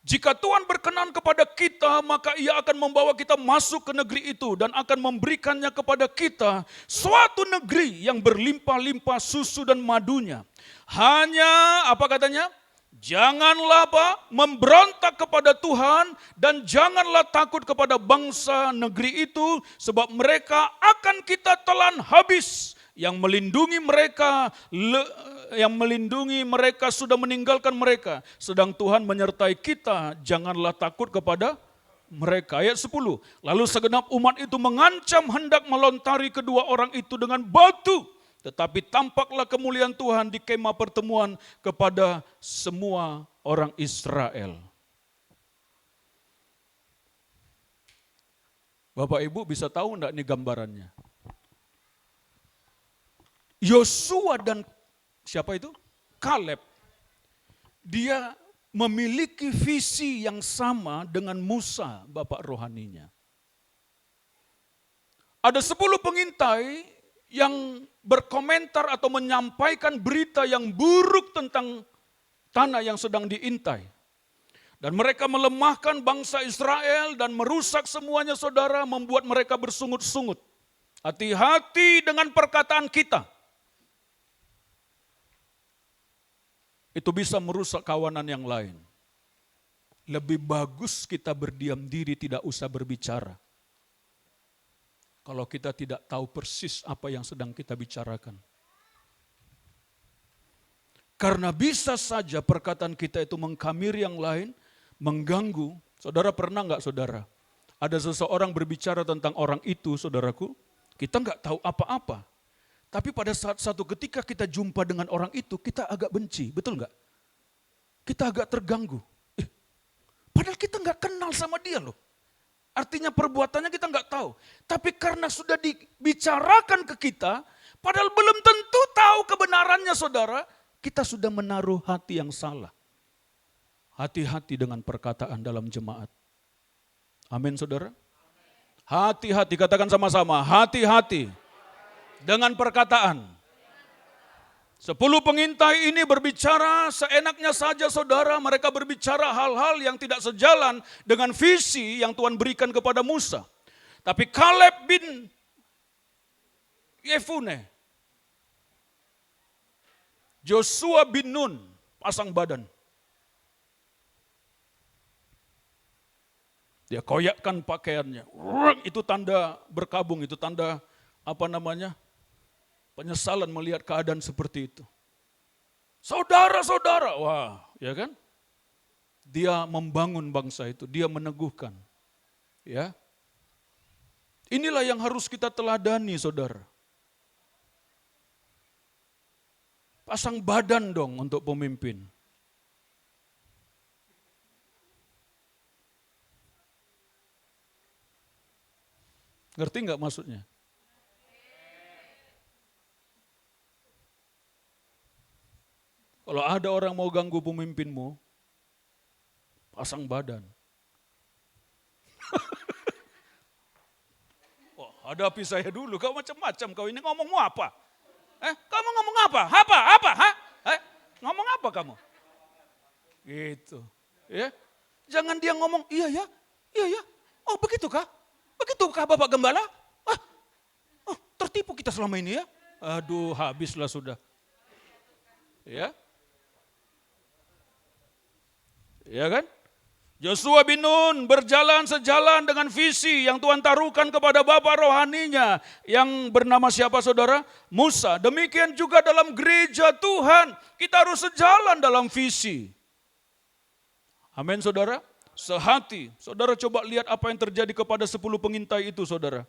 Jika Tuhan berkenan kepada kita, maka Ia akan membawa kita masuk ke negeri itu dan akan memberikannya kepada kita suatu negeri yang berlimpah-limpah susu dan madunya. Hanya, apa katanya? Janganlah memberontak kepada Tuhan dan janganlah takut kepada bangsa negeri itu, sebab mereka akan kita telan habis. Yang melindungi mereka sudah meninggalkan mereka, sedang Tuhan menyertai kita, janganlah takut kepada mereka. Ayat 10, lalu segenap umat itu mengancam hendak melontari kedua orang itu dengan batu. Tetapi tampaklah kemuliaan Tuhan di kemah pertemuan kepada semua orang Israel. Bapak Ibu bisa tahu enggak ini gambarannya? Yosua dan siapa itu? Kaleb. Dia memiliki visi yang sama dengan Musa, bapak rohaninya. Ada 10 pengintai yang berkomentar atau menyampaikan berita yang buruk tentang tanah yang sedang diintai. Dan mereka melemahkan bangsa Israel dan merusak semuanya, saudara, membuat mereka bersungut-sungut. Hati-hati dengan perkataan kita. Itu bisa merusak kawanan yang lain. Lebih bagus kita berdiam diri, tidak usah berbicara. Kalau kita tidak tahu persis apa yang sedang kita bicarakan. Karena bisa saja perkataan kita itu mengkamiri yang lain, mengganggu. Saudara pernah enggak, saudara? Ada seseorang berbicara tentang orang itu, saudaraku, kita enggak tahu apa-apa. Tapi pada saat satu ketika kita jumpa dengan orang itu, kita agak benci, betul enggak? Kita agak terganggu. Padahal kita enggak kenal sama dia loh. Artinya perbuatannya kita enggak tahu. Tapi karena sudah dibicarakan ke kita, padahal belum tentu tahu kebenarannya, saudara, kita sudah menaruh hati yang salah. Hati-hati dengan perkataan dalam jemaat. Amin, saudara. Hati-hati, katakan sama-sama, hati-hati dengan perkataan. 10 pengintai ini berbicara seenaknya saja, saudara. Mereka berbicara hal-hal yang tidak sejalan dengan visi yang Tuhan berikan kepada Musa. Tapi Kaleb bin Yefune, Joshua bin Nun pasang badan. Dia koyakkan pakaiannya. Itu tanda berkabung, itu tanda penyesalan melihat keadaan seperti itu. Saudara-saudara, wah, ya kan? Dia membangun bangsa itu, dia meneguhkan. Ya. Inilah yang harus kita teladani, saudara. Pasang badan dong untuk pemimpin. Ngerti nggak maksudnya? Kalau ada orang mau ganggu pemimpinmu, pasang badan. Wah, hadapi saya dulu, kau macam-macam, kau ini ngomong apa? Kamu ngomong apa? Apa? Ngomong apa kamu? Gitu. Ya. Jangan dia ngomong, iya ya. Oh begitukah? Begitukah Bapak Gembala? Tertipu kita selama ini ya. Aduh, habislah sudah. Ya. Ya kan? Joshua bin Nun berjalan sejalan dengan visi yang Tuhan taruhkan kepada bapak rohaninya yang bernama siapa, saudara? Musa. Demikian juga dalam gereja Tuhan, kita harus sejalan dalam visi. Amin, saudara. Sehati. Saudara coba lihat apa yang terjadi kepada 10 pengintai itu, saudara.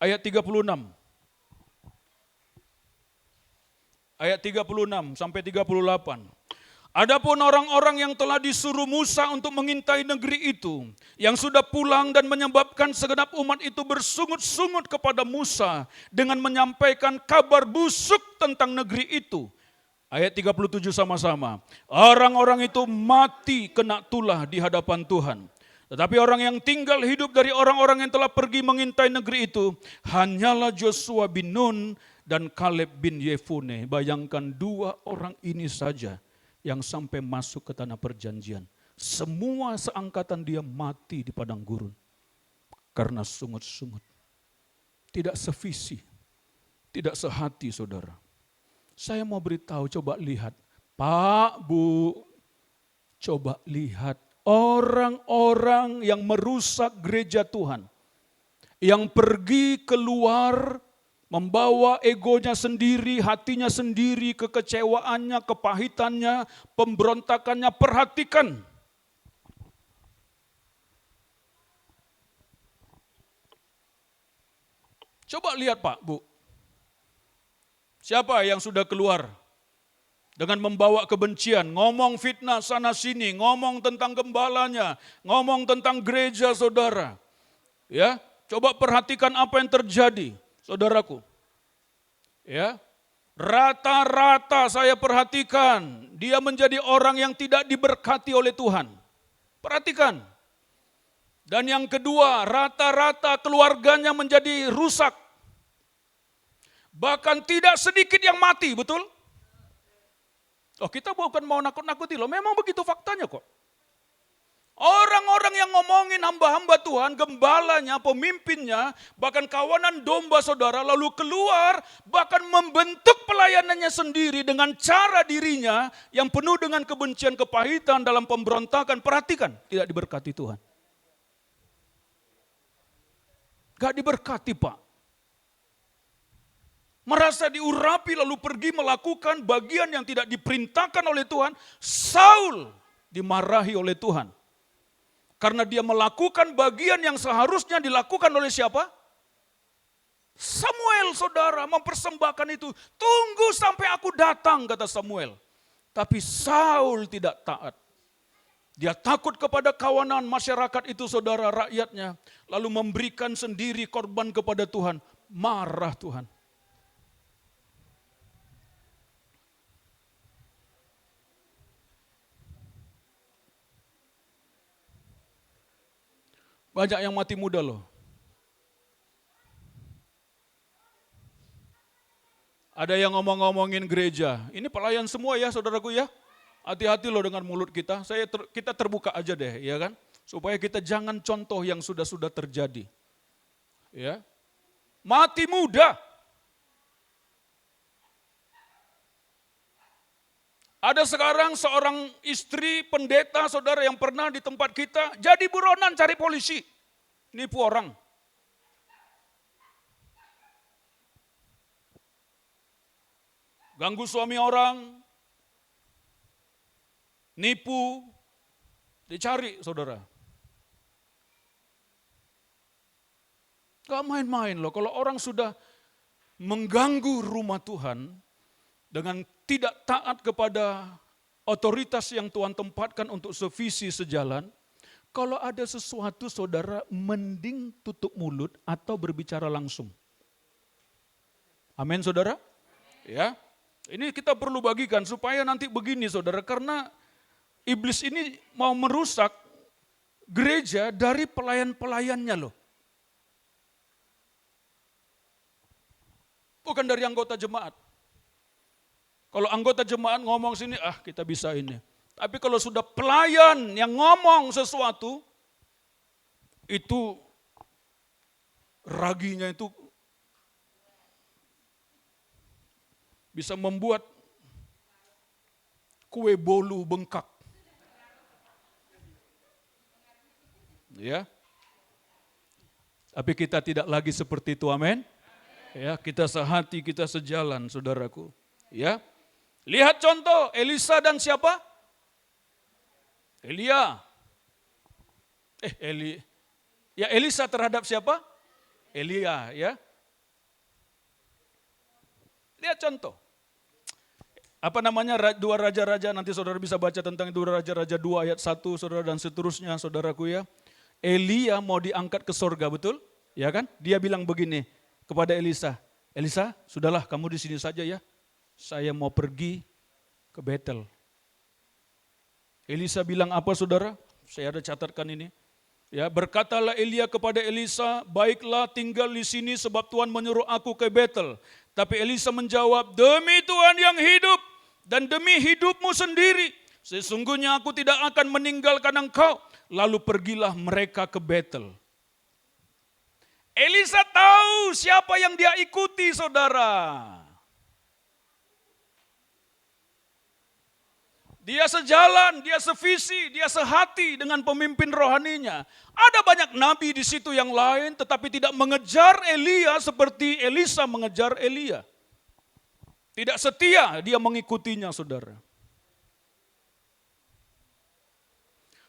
Ayat 36. Ayat 36 sampai 38. Adapun orang-orang yang telah disuruh Musa untuk mengintai negeri itu, yang sudah pulang dan menyebabkan segenap umat itu bersungut-sungut kepada Musa dengan menyampaikan kabar busuk tentang negeri itu. Ayat 37 sama-sama. Orang-orang itu mati kena tulah di hadapan Tuhan. Tetapi orang yang tinggal hidup dari orang-orang yang telah pergi mengintai negeri itu, hanyalah Joshua bin Nun dan Kaleb bin Yefune. Bayangkan 2 orang ini saja yang sampai masuk ke tanah perjanjian. Semua seangkatan dia mati di padang gurun. Karena sungut-sungut. Tidak sevisi, tidak sehati, saudara. Saya mau beritahu, coba lihat. Pak, Bu, coba lihat orang-orang yang merusak gereja Tuhan. Yang pergi keluar membawa egonya sendiri, hatinya sendiri, kekecewaannya, kepahitannya, pemberontakannya. Perhatikan. Coba lihat Pak, Bu. Siapa yang sudah keluar dengan membawa kebencian, ngomong fitnah sana sini, ngomong tentang gembalanya, ngomong tentang gereja saudara. Ya, coba perhatikan apa yang terjadi, saudaraku. Ya, rata-rata saya perhatikan, dia menjadi orang yang tidak diberkati oleh Tuhan. Perhatikan. Dan yang kedua, rata-rata keluarganya menjadi rusak. Bahkan tidak sedikit yang mati, betul? Oh, kita bukan mau nakut-nakuti loh, memang begitu faktanya kok. Orang-orang yang ngomongin hamba-hamba Tuhan, gembalanya, pemimpinnya, bahkan kawanan domba saudara, lalu keluar, bahkan membentuk pelayanannya sendiri dengan cara dirinya yang penuh dengan kebencian, kepahitan dalam pemberontakan. Perhatikan, tidak diberkati Tuhan. Gak diberkati Pak. Merasa diurapi lalu pergi melakukan bagian yang tidak diperintahkan oleh Tuhan. Saul dimarahi oleh Tuhan. Karena dia melakukan bagian yang seharusnya dilakukan oleh siapa? Samuel saudara mempersembahkan itu. Tunggu sampai aku datang kata Samuel. Tapi Saul tidak taat. Dia takut kepada kawanan masyarakat itu saudara rakyatnya. Lalu memberikan sendiri korban kepada Tuhan. Marah Tuhan. Banyak yang mati muda loh. Ada yang ngomong-ngomongin gereja. Ini pelayan semua ya saudaraku ya. Hati-hati loh dengan mulut kita. Kita terbuka aja deh ya kan. Supaya kita jangan contoh yang sudah-sudah terjadi. Ya. Mati muda. Ada sekarang seorang istri pendeta saudara yang pernah di tempat kita jadi buronan cari polisi. Nipu orang. Ganggu suami orang. Nipu. Dicari saudara. Gak main-main loh kalau orang sudah mengganggu rumah Tuhan dengan tidak taat kepada otoritas yang Tuhan tempatkan untuk sevisi sejalan, kalau ada sesuatu saudara mending tutup mulut atau berbicara langsung. Amin saudara? Ya, ini kita perlu bagikan supaya nanti begini saudara, karena iblis ini mau merusak gereja dari pelayan-pelayannya loh. Bukan dari anggota jemaat. Kalau anggota jemaat ngomong sini, kita bisa ini. Tapi kalau sudah pelayan yang ngomong sesuatu, itu raginya itu bisa membuat kue bolu bengkak. Ya. Tapi kita tidak lagi seperti itu, amin. Ya, kita sehati, kita sejalan, saudaraku. Ya. Lihat contoh Elisa dan siapa? Elia. Elisa terhadap siapa? Elia, ya. Lihat contoh. Apa namanya dua raja-raja, nanti saudara bisa baca tentang dua raja-raja 2 ayat 1 saudara dan seterusnya saudaraku ya. Elia mau diangkat ke sorga, betul? Ya kan? Dia bilang begini kepada Elisa, Elisa sudahlah kamu di sini saja ya. Saya mau pergi ke Betel. Elisa bilang apa saudara? Saya ada catatkan ini. Ya, berkatalah Elia kepada Elisa, baiklah tinggal di sini sebab Tuhan menyuruh aku ke Betel. Tapi Elisa menjawab, demi Tuhan yang hidup dan demi hidupmu sendiri, sesungguhnya aku tidak akan meninggalkan engkau. Lalu pergilah mereka ke Betel. Elisa tahu siapa yang dia ikuti saudara. Dia sejalan, dia sevisi, dia sehati dengan pemimpin rohaninya. Ada banyak nabi di situ yang lain, tetapi tidak mengejar Elia seperti Elisa mengejar Elia. Tidak setia dia mengikutinya, saudara.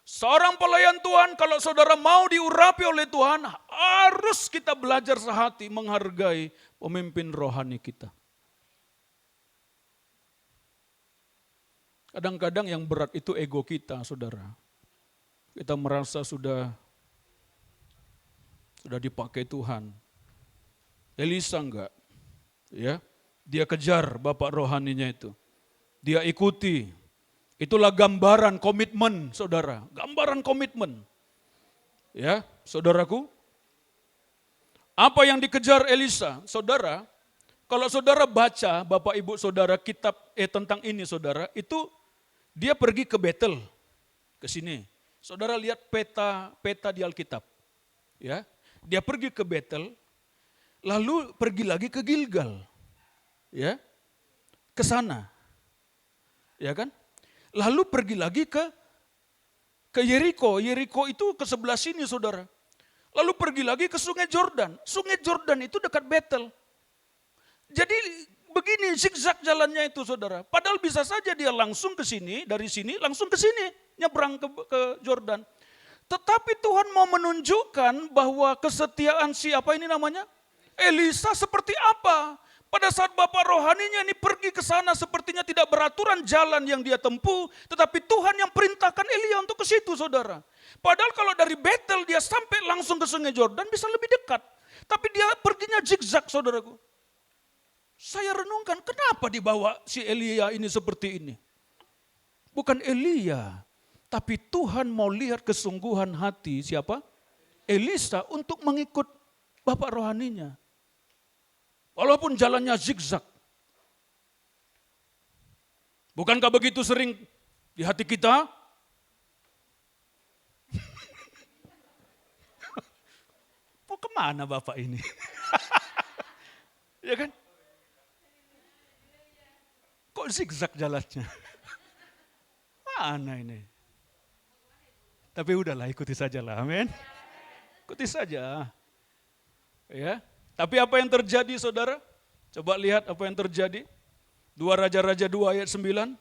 Seorang pelayan Tuhan, kalau saudara mau diurapi oleh Tuhan, harus kita belajar sehati menghargai pemimpin rohani kita. Kadang-kadang yang berat itu ego kita, saudara. Kita merasa sudah dipakai Tuhan. Elisa enggak, ya. Dia kejar bapak rohaninya itu. Dia ikuti. Itulah gambaran komitmen, saudara. Gambaran komitmen. Ya, saudaraku. Apa yang dikejar Elisa? Saudara, kalau saudara baca, Bapak Ibu Saudara, kitab tentang ini, saudara, itu dia pergi ke Betel, ke sini. Saudara lihat peta di Alkitab. Ya, dia pergi ke Betel, lalu pergi lagi ke Gilgal. Ya, ke sana. Ya kan? Lalu pergi lagi ke Yeriko. Yeriko itu ke sebelah sini, saudara. Lalu pergi lagi ke Sungai Jordan. Sungai Jordan itu dekat Betel. Jadi begini zigzag jalannya itu, saudara. Padahal bisa saja dia langsung ke sini, dari sini langsung ke sini, nyebrang ke Jordan. Tetapi Tuhan mau menunjukkan bahwa kesetiaan siapa ini namanya? Elisa seperti apa? Pada saat bapak rohaninya ini pergi ke sana sepertinya tidak beraturan jalan yang dia tempuh, tetapi Tuhan yang perintahkan Elia untuk ke situ, saudara. Padahal kalau dari Betel dia sampai langsung ke Sungai Jordan bisa lebih dekat. Tapi dia perginya zigzag, saudaraku. Saya renungkan kenapa dibawa si Elia ini seperti ini. Bukan Elia, tapi Tuhan mau lihat kesungguhan hati siapa? Elisa untuk mengikut bapak rohaninya. Walaupun jalannya zigzag. Bukankah begitu sering di hati kita? Mau kemana Bapak ini? Ya kan? Kok zigzag jalannya? Mana ini? Tapi udahlah, ikuti sajalah, amin. Ikuti saja. Ya. Tapi apa yang terjadi, saudara? Coba lihat apa yang terjadi. 2 Raja-Raja 2 ayat 9.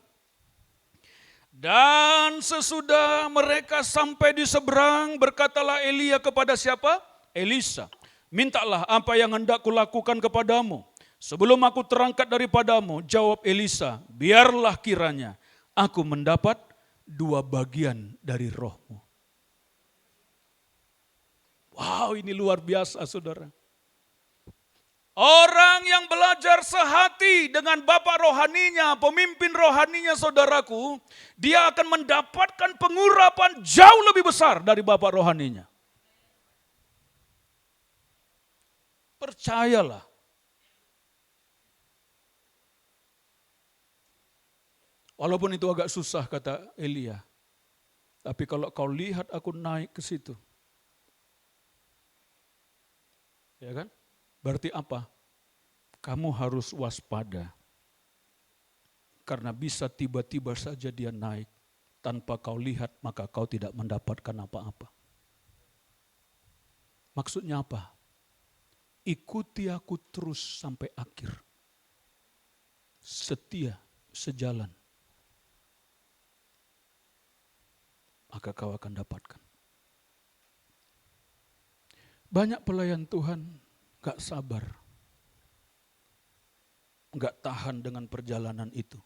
Dan sesudah mereka sampai di seberang, berkatalah Elia kepada siapa? Elisa. Mintalah apa yang hendak kulakukan kepadamu. Sebelum aku terangkat daripadamu, jawab Elisa, biarlah kiranya aku mendapat 2 bagian dari rohmu. Wow, ini luar biasa, saudara. Orang yang belajar sehati dengan bapak rohaninya, pemimpin rohaninya, saudaraku, dia akan mendapatkan pengurapan jauh lebih besar dari bapak rohaninya. Percayalah. Walaupun itu agak susah, kata Elia. Tapi kalau kau lihat aku naik ke situ. Ya kan? Berarti apa? Kamu harus waspada. Karena bisa tiba-tiba saja dia naik. Tanpa kau lihat maka kau tidak mendapatkan apa-apa. Maksudnya apa? Ikuti aku terus sampai akhir. Setia, sejalan. Maka kau akan dapatkan. Banyak pelayan Tuhan gak sabar, gak tahan dengan perjalanan itu,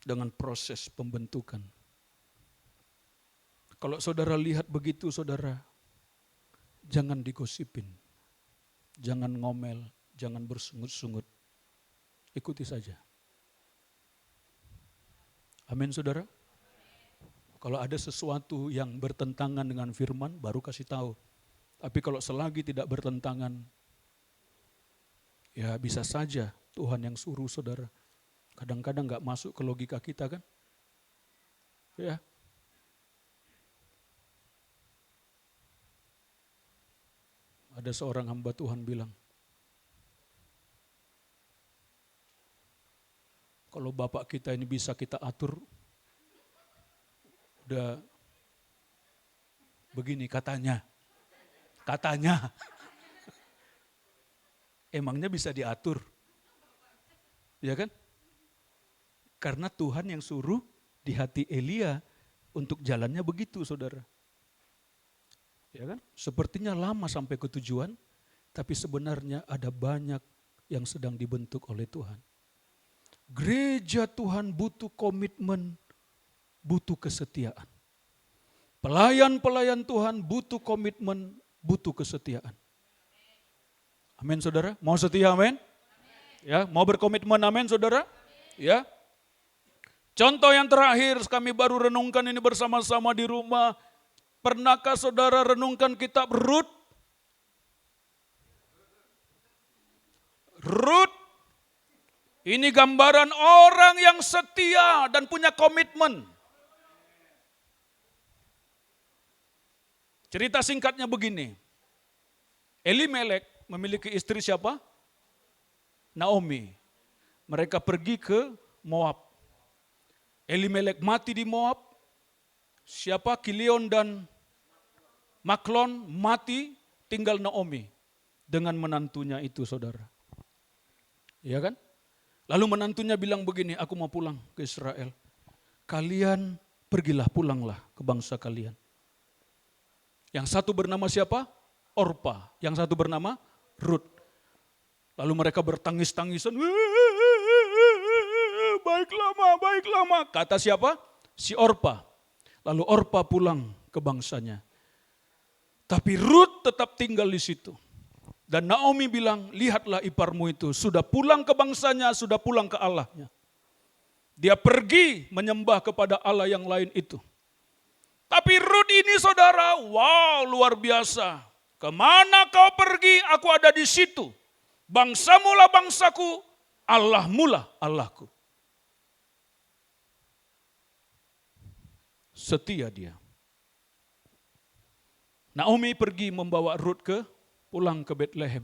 dengan proses pembentukan. Kalau saudara lihat begitu, saudara, jangan digosipin, jangan ngomel, jangan bersungut-sungut, ikuti saja. Amin, saudara. Kalau ada sesuatu yang bertentangan dengan firman, baru kasih tahu. Tapi kalau selagi tidak bertentangan, ya bisa saja Tuhan yang suruh, saudara. Kadang-kadang gak masuk ke logika kita kan. Ya. Ada seorang hamba Tuhan bilang, kalau bapak kita ini bisa kita atur, Udah begini katanya. Emangnya bisa diatur? Ya kan? Karena Tuhan yang suruh di hati Elia untuk jalannya begitu, saudara. Ya kan? Sepertinya lama sampai ke tujuan, tapi sebenarnya ada banyak yang sedang dibentuk oleh Tuhan. Gereja Tuhan butuh komitmen, butuh kesetiaan. Pelayan-pelayan Tuhan butuh komitmen, butuh kesetiaan. Amin, saudara. Mau setia, amin? Ya, mau berkomitmen, amin, saudara? Ya. Contoh yang terakhir kami baru renungkan ini bersama-sama di rumah. Pernahkah saudara renungkan kitab Rut? Rut ini gambaran orang yang setia dan punya komitmen. Cerita singkatnya begini. Elimelek memiliki istri siapa? Naomi. Mereka pergi ke Moab. Elimelek mati di Moab. Siapa? Kilion dan Maklon mati, tinggal Naomi dengan menantunya itu, saudara. Ya kan? Lalu menantunya bilang begini, aku mau pulang ke Israel. Kalian pergilah, pulanglah ke bangsa kalian. Yang satu bernama siapa? Orpa. Yang satu bernama Rut. Lalu mereka bertangis-tangisan. Baiklah ma. Kata siapa? Si Orpa. Lalu Orpa pulang ke bangsanya. Tapi Rut tetap tinggal di situ. Dan Naomi bilang, lihatlah iparmu itu. Sudah pulang ke bangsanya, sudah pulang ke Allahnya. Dia pergi menyembah kepada Allah yang lain itu. Tapi Rut ini saudara, wow luar biasa. Kemana kau pergi, aku ada di situ. Bangsamu lah bangsaku, Allahmu lah Allahku. Setia dia. Naomi pergi membawa Rut pulang ke Betlehem,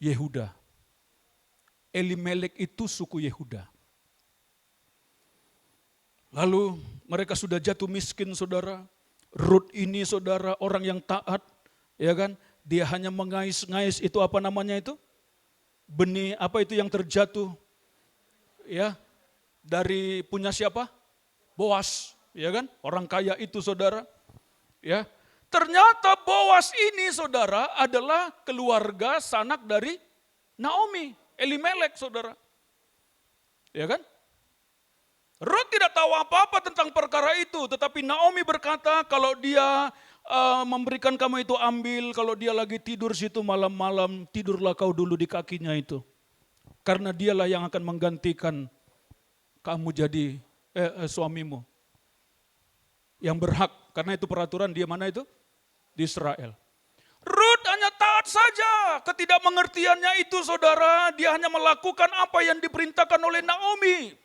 Yehuda. Elimelek itu suku Yehuda. Lalu mereka sudah jatuh miskin, saudara. Rut ini saudara orang yang taat, ya kan? Dia hanya mengais-ngais itu apa namanya itu? Benih apa itu yang terjatuh, ya? Dari punya siapa? Boas, ya kan? Orang kaya itu, saudara. Ya. Ternyata Boas ini, saudara, adalah keluarga sanak dari Naomi, Elimelek, saudara. Ya kan? Rut tidak tahu apa-apa tentang perkara itu, tetapi Naomi berkata kalau dia memberikan kamu itu ambil, kalau dia lagi tidur situ malam-malam, tidurlah kau dulu di kakinya itu. Karena dialah yang akan menggantikan kamu jadi suamimu. Yang berhak, karena itu peraturan dia mana itu? Di Israel. Rut hanya taat saja, ketidakmengertiannya itu saudara, dia hanya melakukan apa yang diperintahkan oleh Naomi.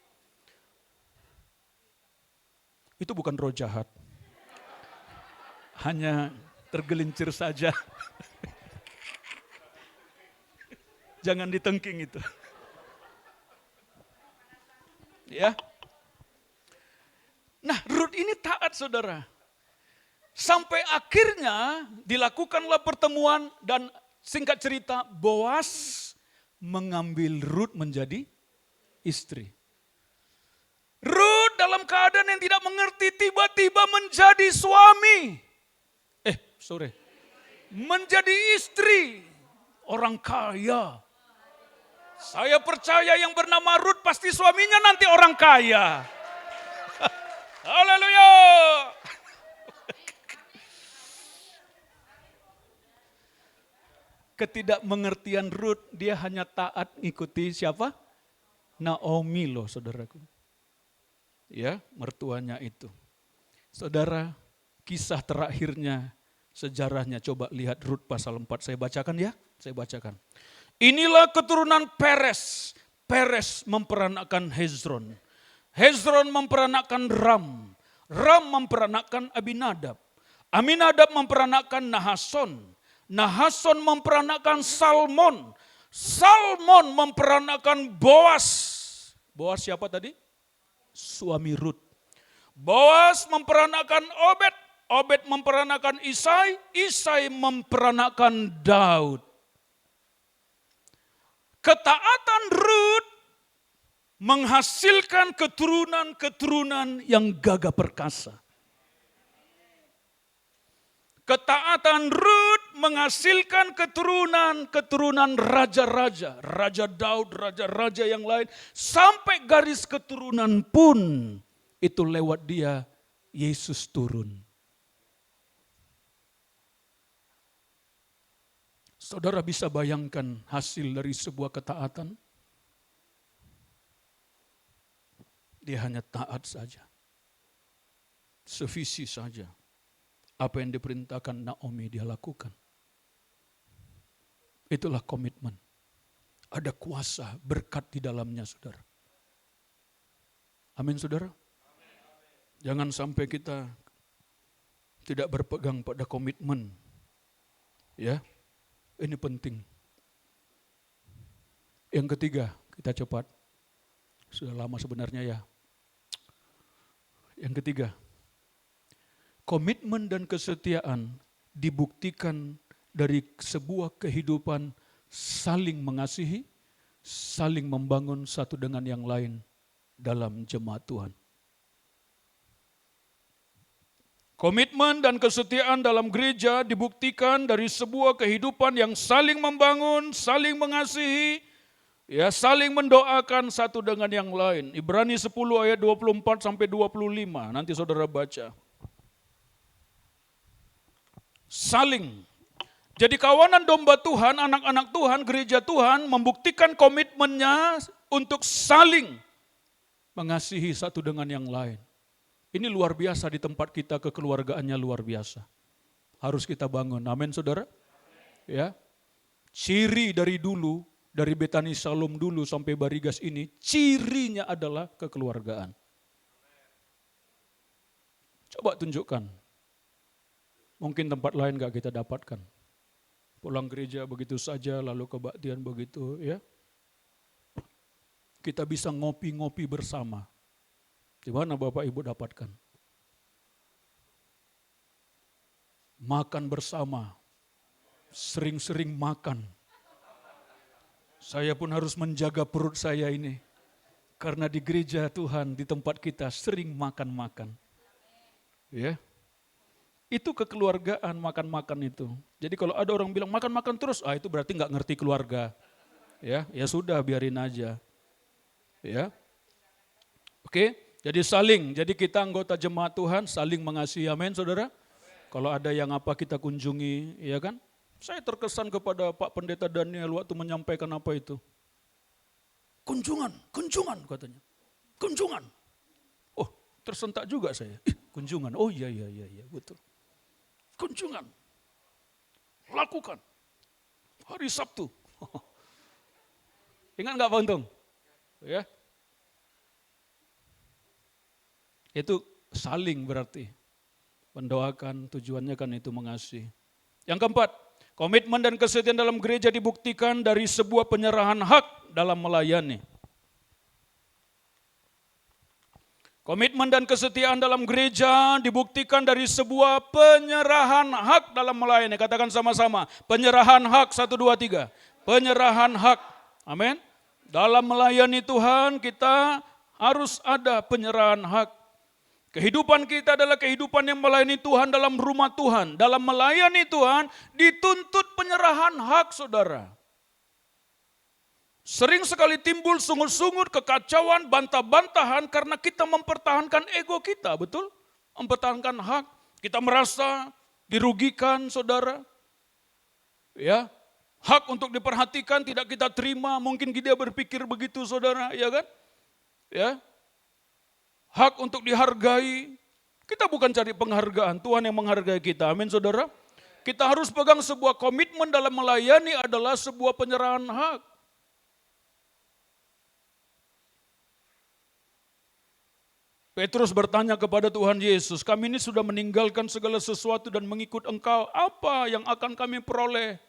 Itu bukan roh jahat. Hanya tergelincir saja. Jangan ditengking itu. Ya. Nah, Rut ini taat, saudara. Sampai akhirnya dilakukanlah pertemuan dan singkat cerita Boas mengambil Rut menjadi istri. Rut dalam keadaan yang tidak mengerti tiba-tiba menjadi suami. Menjadi istri orang kaya. Saya percaya yang bernama Rut pasti suaminya nanti orang kaya. Haleluya. Ketidakmengertian Rut, dia hanya taat ikuti siapa? Naomi loh, saudaraku. Ya, mertuanya itu. Saudara, kisah terakhirnya, sejarahnya coba lihat Rut pasal 4. Saya bacakan ya, saya bacakan. Inilah keturunan Peres. Peres memperanakkan Hezron. Hezron memperanakkan Ram. Ram memperanakkan Aminadab. Aminadab memperanakkan Nahason. Nahason memperanakkan Salmon. Salmon memperanakkan Boas. Boas siapa tadi? Suami Rut. Boas memperanakan Obed, Obed memperanakan Isai, Isai memperanakan Daud. Ketaatan Rut menghasilkan keturunan-keturunan yang gagah perkasa. Ketaatan Rut menghasilkan keturunan-keturunan raja-raja, Raja Daud, raja-raja yang lain, sampai garis keturunan pun itu lewat dia Yesus turun. Saudara bisa bayangkan hasil dari sebuah ketaatan? Dia hanya taat saja. Sevisi saja. Apa yang diperintahkan Naomi dia lakukan. Itulah komitmen. Ada kuasa, berkat di dalamnya, saudara. Amin, saudara. Jangan sampai kita tidak berpegang pada komitmen. Ya, ini penting. Yang ketiga, kita cepat. Sudah lama sebenarnya ya. Yang ketiga, komitmen dan kesetiaan dibuktikan dari sebuah kehidupan saling mengasihi, saling membangun satu dengan yang lain dalam jemaat Tuhan. Komitmen dan kesetiaan dalam gereja dibuktikan dari sebuah kehidupan yang saling membangun, saling mengasihi, ya, saling mendoakan satu dengan yang lain. Ibrani 10 ayat 24 sampai 25. Nanti saudara baca. Saling. Jadi kawanan domba Tuhan, anak-anak Tuhan, gereja Tuhan membuktikan komitmennya untuk saling mengasihi satu dengan yang lain. Ini luar biasa di tempat kita, kekeluargaannya luar biasa. Harus kita bangun. Amin, saudara. Ya. Ciri dari dulu, dari Betani Shalom dulu sampai Barigas ini, cirinya adalah kekeluargaan. Coba tunjukkan. Mungkin tempat lain gak kita dapatkan. Pulang gereja begitu saja, lalu kebaktian begitu, ya. Kita bisa ngopi-ngopi bersama. Di mana Bapak Ibu dapatkan? Makan bersama. Sering-sering makan. Saya pun harus menjaga perut saya ini. Karena di gereja Tuhan, di tempat kita sering makan-makan. Ya. Itu kekeluargaan makan-makan itu. Jadi kalau ada orang bilang makan-makan terus, itu berarti nggak ngerti keluarga. Ya sudah biarin aja. Ya. Oke, jadi saling. Jadi kita anggota jemaat Tuhan saling mengasihi. Amin, saudara. Kalau ada yang apa kita kunjungi, ya kan? Saya terkesan kepada Pak Pendeta Daniel waktu menyampaikan apa itu. Kunjungan katanya. Kunjungan. Oh, tersentak juga saya. Kunjungan. Oh iya, betul. Kunjungan. Lakukan. Hari Sabtu. Ingat enggak Pak Untung? Ya. Itu saling berarti. Mendoakan, tujuannya kan itu mengasihi. Yang keempat, komitmen dan kesetiaan dalam gereja dibuktikan dari sebuah penyerahan hak dalam melayani. Komitmen dan kesetiaan dalam gereja dibuktikan dari sebuah penyerahan hak dalam melayani. Katakan sama-sama, penyerahan hak, 1, 2, 3. Penyerahan hak, amin. Dalam melayani Tuhan kita harus ada penyerahan hak. Kehidupan kita adalah kehidupan yang melayani Tuhan dalam rumah Tuhan. Dalam melayani Tuhan dituntut penyerahan hak, saudara. Sering sekali timbul sungut-sungut, kekacauan, bantah-bantahan karena kita mempertahankan ego kita, betul? Mempertahankan hak. Kita merasa dirugikan, saudara. Ya, hak untuk diperhatikan tidak kita terima, mungkin dia berpikir begitu, saudara, ya kan? Ya. Hak untuk dihargai, kita bukan cari penghargaan, Tuhan yang menghargai kita, amin saudara. Kita harus pegang sebuah komitmen dalam melayani adalah sebuah penyerahan hak. Petrus bertanya kepada Tuhan Yesus, kami ini sudah meninggalkan segala sesuatu dan mengikut Engkau, apa yang akan kami peroleh?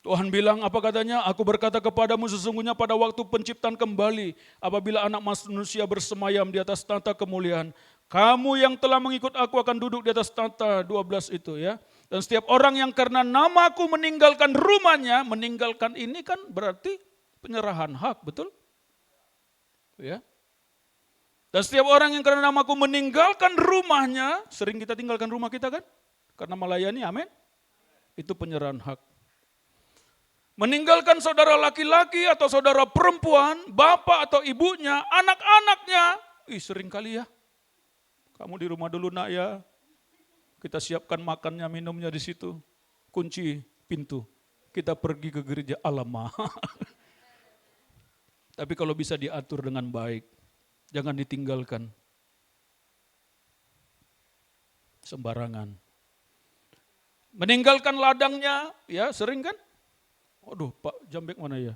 Tuhan bilang, apa katanya? Aku berkata kepadamu sesungguhnya pada waktu penciptaan kembali, apabila anak manusia bersemayam di atas tahta kemuliaan, Kamu yang telah mengikut aku akan duduk di atas tahta 12 itu ya. Dan setiap orang yang karena namaku meninggalkan rumahnya, meninggalkan ini kan berarti penyerahan hak, betul? Ya. Dan setiap orang yang karena namaku meninggalkan rumahnya, sering kita tinggalkan rumah kita kan? Karena melayani, amin. Itu penyerahan hak. Meninggalkan saudara laki-laki atau saudara perempuan, bapak atau ibunya, anak-anaknya. Sering kali ya. Kamu di rumah dulu nak ya. Kita siapkan makannya, minumnya di situ. Kunci pintu. Kita pergi ke gereja, alamak. Tapi kalau bisa diatur dengan baik. Jangan ditinggalkan. Sembarangan. Meninggalkan ladangnya, ya sering kan? Waduh, Pak Jambek mana ya?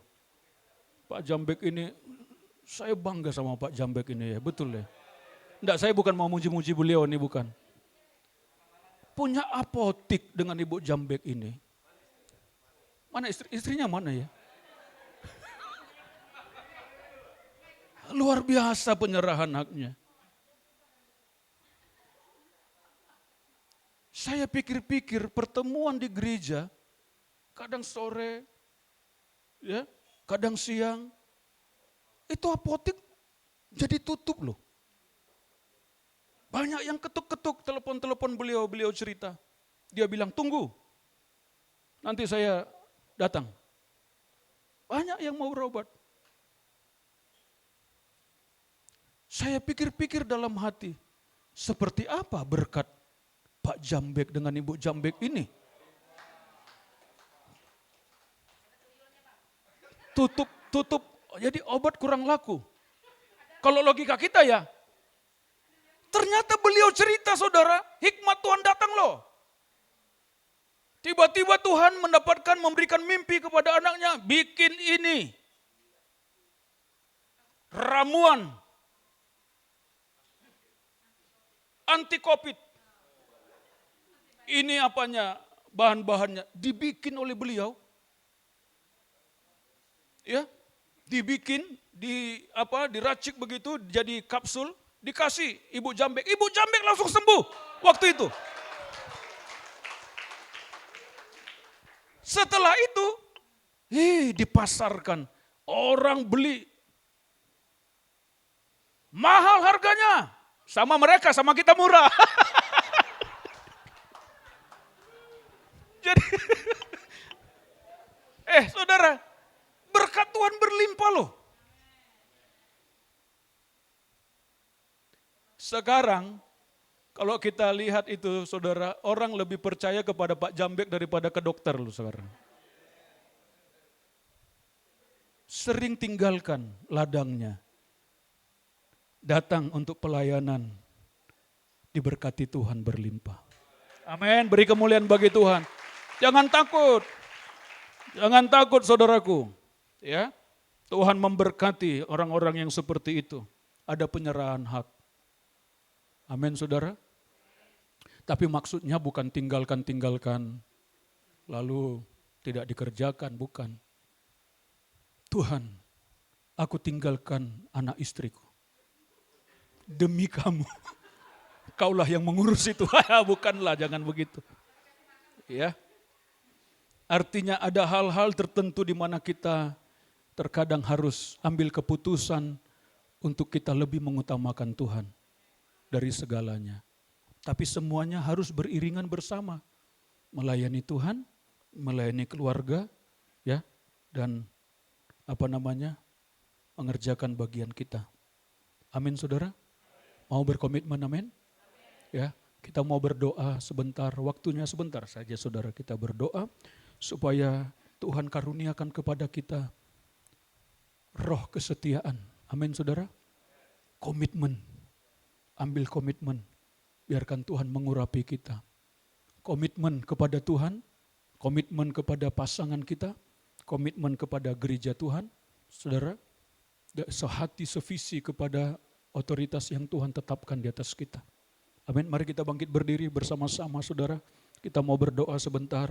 Pak Jambek ini, saya bangga sama Pak Jambek ini ya, betul ya. Enggak, saya bukan mau muji-muji beliau ini, bukan. Punya apotik dengan Ibu Jambek ini. Mana istrinya mana ya? Luar biasa penyerahan haknya. Saya pikir-pikir pertemuan di gereja, kadang sore, ya, kadang siang, itu apotik jadi tutup loh. Banyak yang ketuk-ketuk telepon-telepon beliau cerita. Dia bilang tunggu, nanti saya datang. Banyak yang mau berobat. Saya pikir-pikir dalam hati, seperti apa berkat Pak Jambek dengan Ibu Jambek ini? Tutup, jadi obat kurang laku. Kalau logika kita ya, ternyata beliau cerita saudara, hikmat Tuhan datang loh. Tiba-tiba Tuhan memberikan mimpi kepada anaknya, bikin ini. Ramuan anti COVID. Ini apanya? Bahan-bahannya dibikin oleh beliau. Ya, dibikin, diracik begitu jadi kapsul, dikasih Ibu Jambek. Ibu Jambek langsung sembuh waktu itu. Setelah itu, dipasarkan. Orang beli. Mahal harganya. Sama mereka, sama kita murah. Jadi, saudara, berkat Tuhan berlimpah loh. Sekarang, kalau kita lihat itu saudara, orang lebih percaya kepada Pak Jambek daripada ke dokter loh sekarang. Sering tinggalkan ladangnya. Datang untuk pelayanan, diberkati Tuhan berlimpah. Amin, beri kemuliaan bagi Tuhan. Jangan takut saudaraku. Ya, Tuhan memberkati orang-orang yang seperti itu. Ada penyerahan hak. Amin saudara. Tapi maksudnya bukan tinggalkan, lalu tidak dikerjakan, bukan. Tuhan, aku tinggalkan anak istriku. Demi kamu, kaulah yang mengurus itu. Bukanlah, jangan begitu. Ya, artinya ada hal-hal tertentu di mana kita terkadang harus ambil keputusan untuk kita lebih mengutamakan Tuhan dari segalanya. Tapi semuanya harus beriringan bersama. Melayani Tuhan, melayani keluarga, ya, dan mengerjakan bagian kita. Amin saudara. Mau berkomitmen, amin? Ya, kita mau berdoa sebentar, waktunya sebentar saja saudara, kita berdoa supaya Tuhan karuniakan kepada kita roh kesetiaan. Amin saudara. Komitmen, ambil komitmen, biarkan Tuhan mengurapi kita. Komitmen kepada Tuhan, komitmen kepada pasangan kita, komitmen kepada gereja Tuhan, saudara, sehati sevisi kepada otoritas yang Tuhan tetapkan di atas kita. Amin. Mari kita bangkit berdiri bersama-sama saudara. Kita mau berdoa sebentar.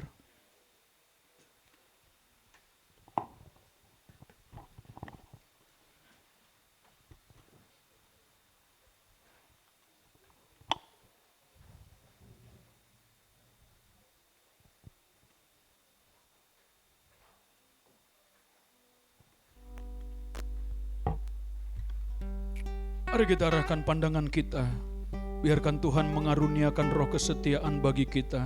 Mari kita arahkan pandangan kita. Biarkan Tuhan mengaruniakan roh kesetiaan bagi kita.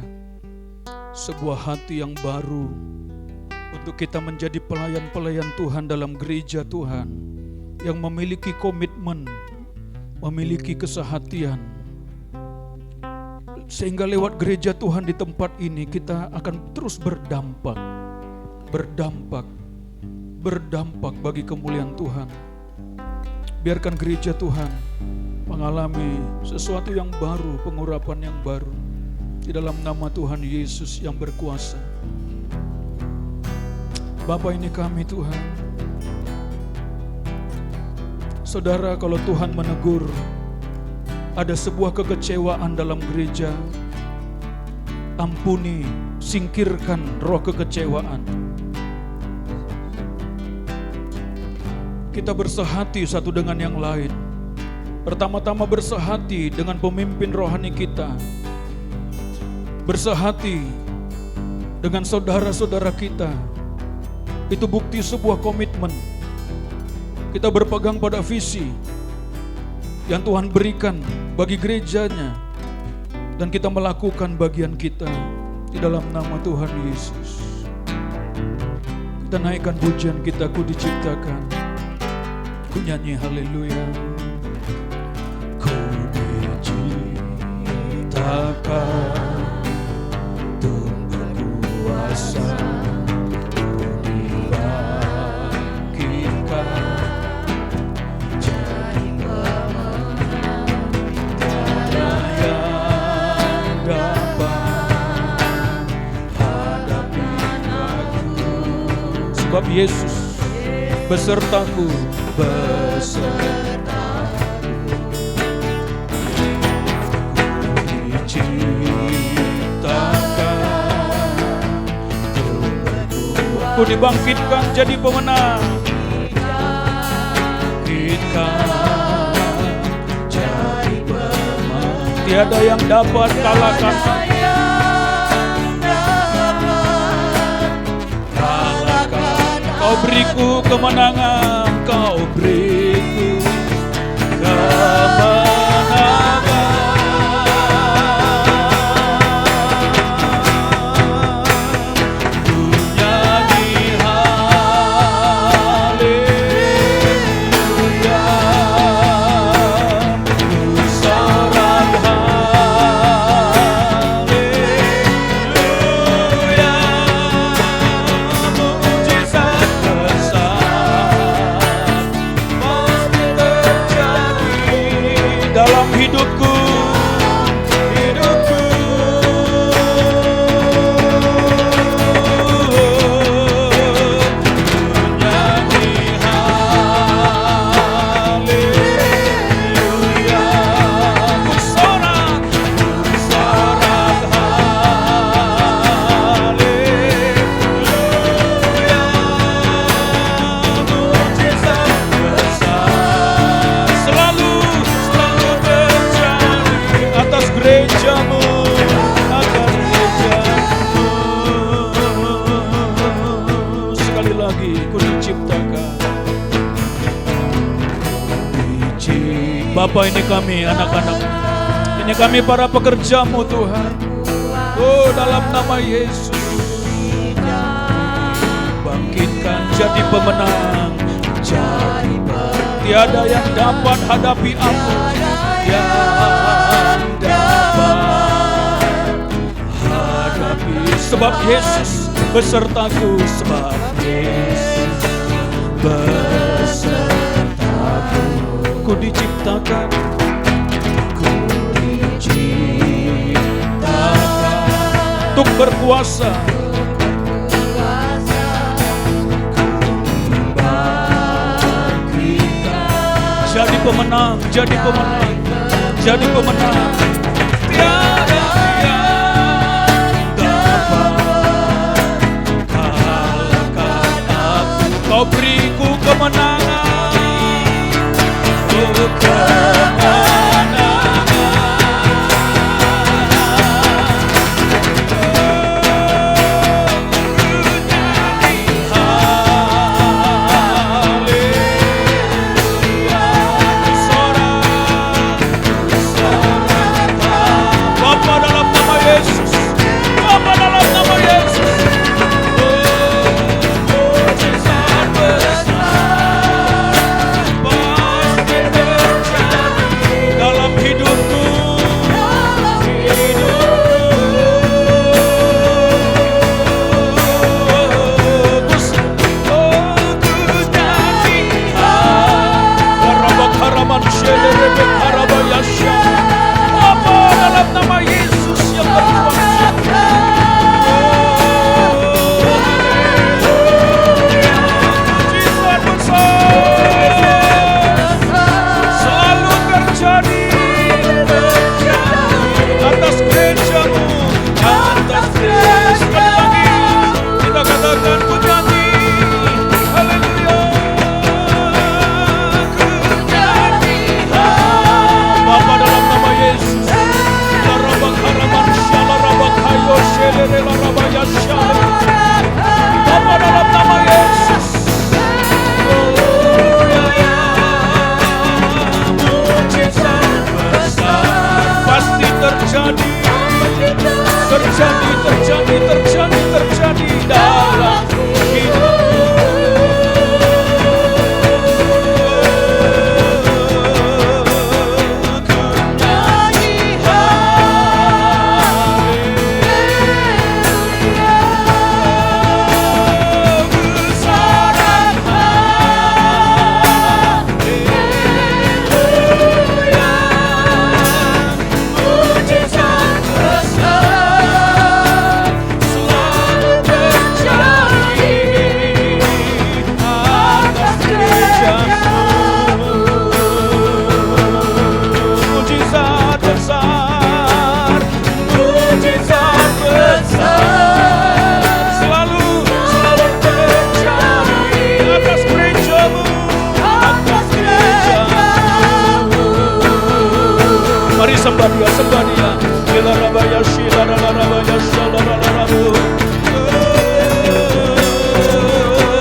Sebuah hati yang baru untuk kita menjadi pelayan-pelayan Tuhan dalam gereja Tuhan, yang memiliki komitmen, memiliki kesehatian. Sehingga lewat gereja Tuhan di tempat ini kita akan terus berdampak bagi kemuliaan Tuhan. Biarkan gereja Tuhan mengalami sesuatu yang baru, pengurapan yang baru di dalam nama Tuhan Yesus yang berkuasa. Bapa, ini kami Tuhan. Saudara, kalau Tuhan menegur, ada sebuah kekecewaan dalam gereja, ampuni, singkirkan roh kekecewaan. Kita bersehati satu dengan yang lain. Pertama-tama bersehati dengan pemimpin rohani kita. Bersehati dengan saudara-saudara kita. Itu bukti sebuah komitmen. Kita berpegang pada visi yang Tuhan berikan bagi gerejanya, dan kita melakukan bagian kita di dalam nama Tuhan Yesus. Kita naikkan pujian kita, Ku diciptakan. Ku nyanyi haleluya. Ku diciptakan untuk berkuasa, ku dibangkitkan jadi pemenang. Tiada yang dapat hadapi aku, sebab Yesus besertaku, Ku dibangkitkan jadi pemenang. Tiada yang dapat kalahkan. Kau beriku kemenangan, Kau beriku kemenangan. Bapa, ini kami anak-anak, ini kami para pekerja-Mu Tuhan. Oh, dalam nama Yesus, bangkitkan jadi pemenang. Tiada yang dapat hadapi aku, yang dapat hadapi, sebab Yesus besertaku, sebab Yesus besertaku. Ku diciptakan, ku diciptakan untuk berkuasa, jadi pemenang, jadi pemenang, jadi pemenang. Tiada yang dapat kalahkan aku. Kau beriku kemenangan. Sorak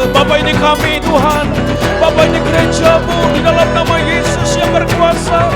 Bapa, ini kami Tuhan, Bapa, ini gereja-Mu di dalam nama Yesus yang berkuasa.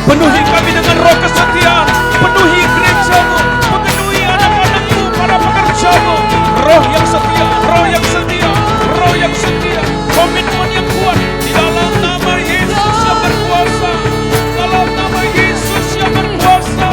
Penuhi kami dengan roh kesetiaan, penuhi gereja-Mu, penuhi anak-anak-Mu, para pekerja-Mu, roh yang setia, roh yang setia, roh yang setia, komitmen yang kuat di dalam nama Yesus yang berkuasa, dalam nama Yesus yang berkuasa.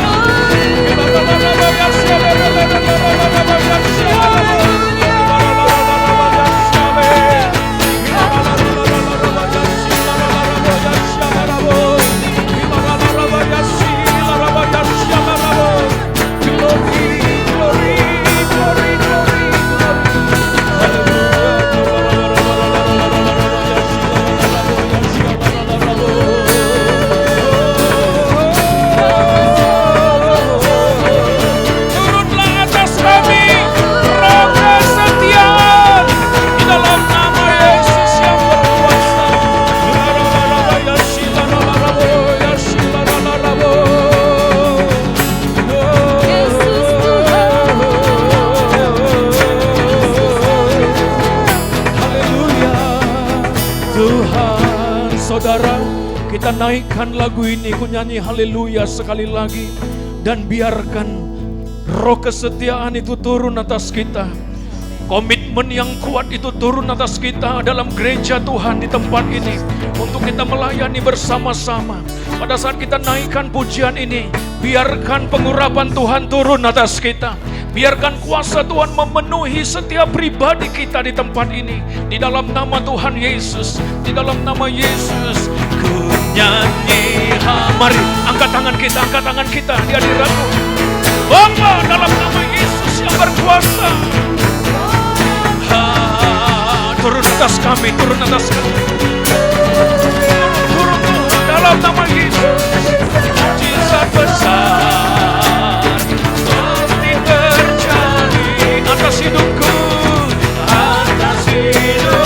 Tuhan, saudara, kita naikkan lagu ini, ku nyanyi haleluya sekali lagi. Dan biarkan roh kesetiaan itu turun atas kita. Komitmen yang kuat itu turun atas kita dalam gereja Tuhan di tempat ini. Untuk kita melayani bersama-sama. Pada saat kita naikkan pujian ini, biarkan pengurapan Tuhan turun atas kita. Biarkan kuasa Tuhan memenuhi setiap pribadi kita di tempat ini. Di dalam nama Tuhan Yesus. Di dalam nama Yesus. Ku nyanyi. Mari angkat tangan kita di hadirat-Mu. Bapa, dalam nama Yesus yang berkuasa. Turun atas kami, turun atas kami. Turun Tuhan dalam nama Yesus. Mujizat besar pasti terjadi atas hidupku, atas hidupku.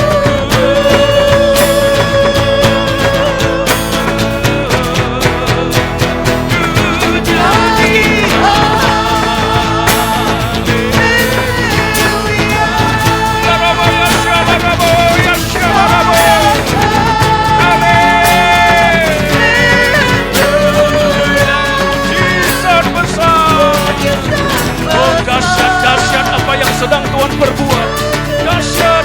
Ku jadi dahsyat apa yang sedang Tuhan perbuat. Dahsyat.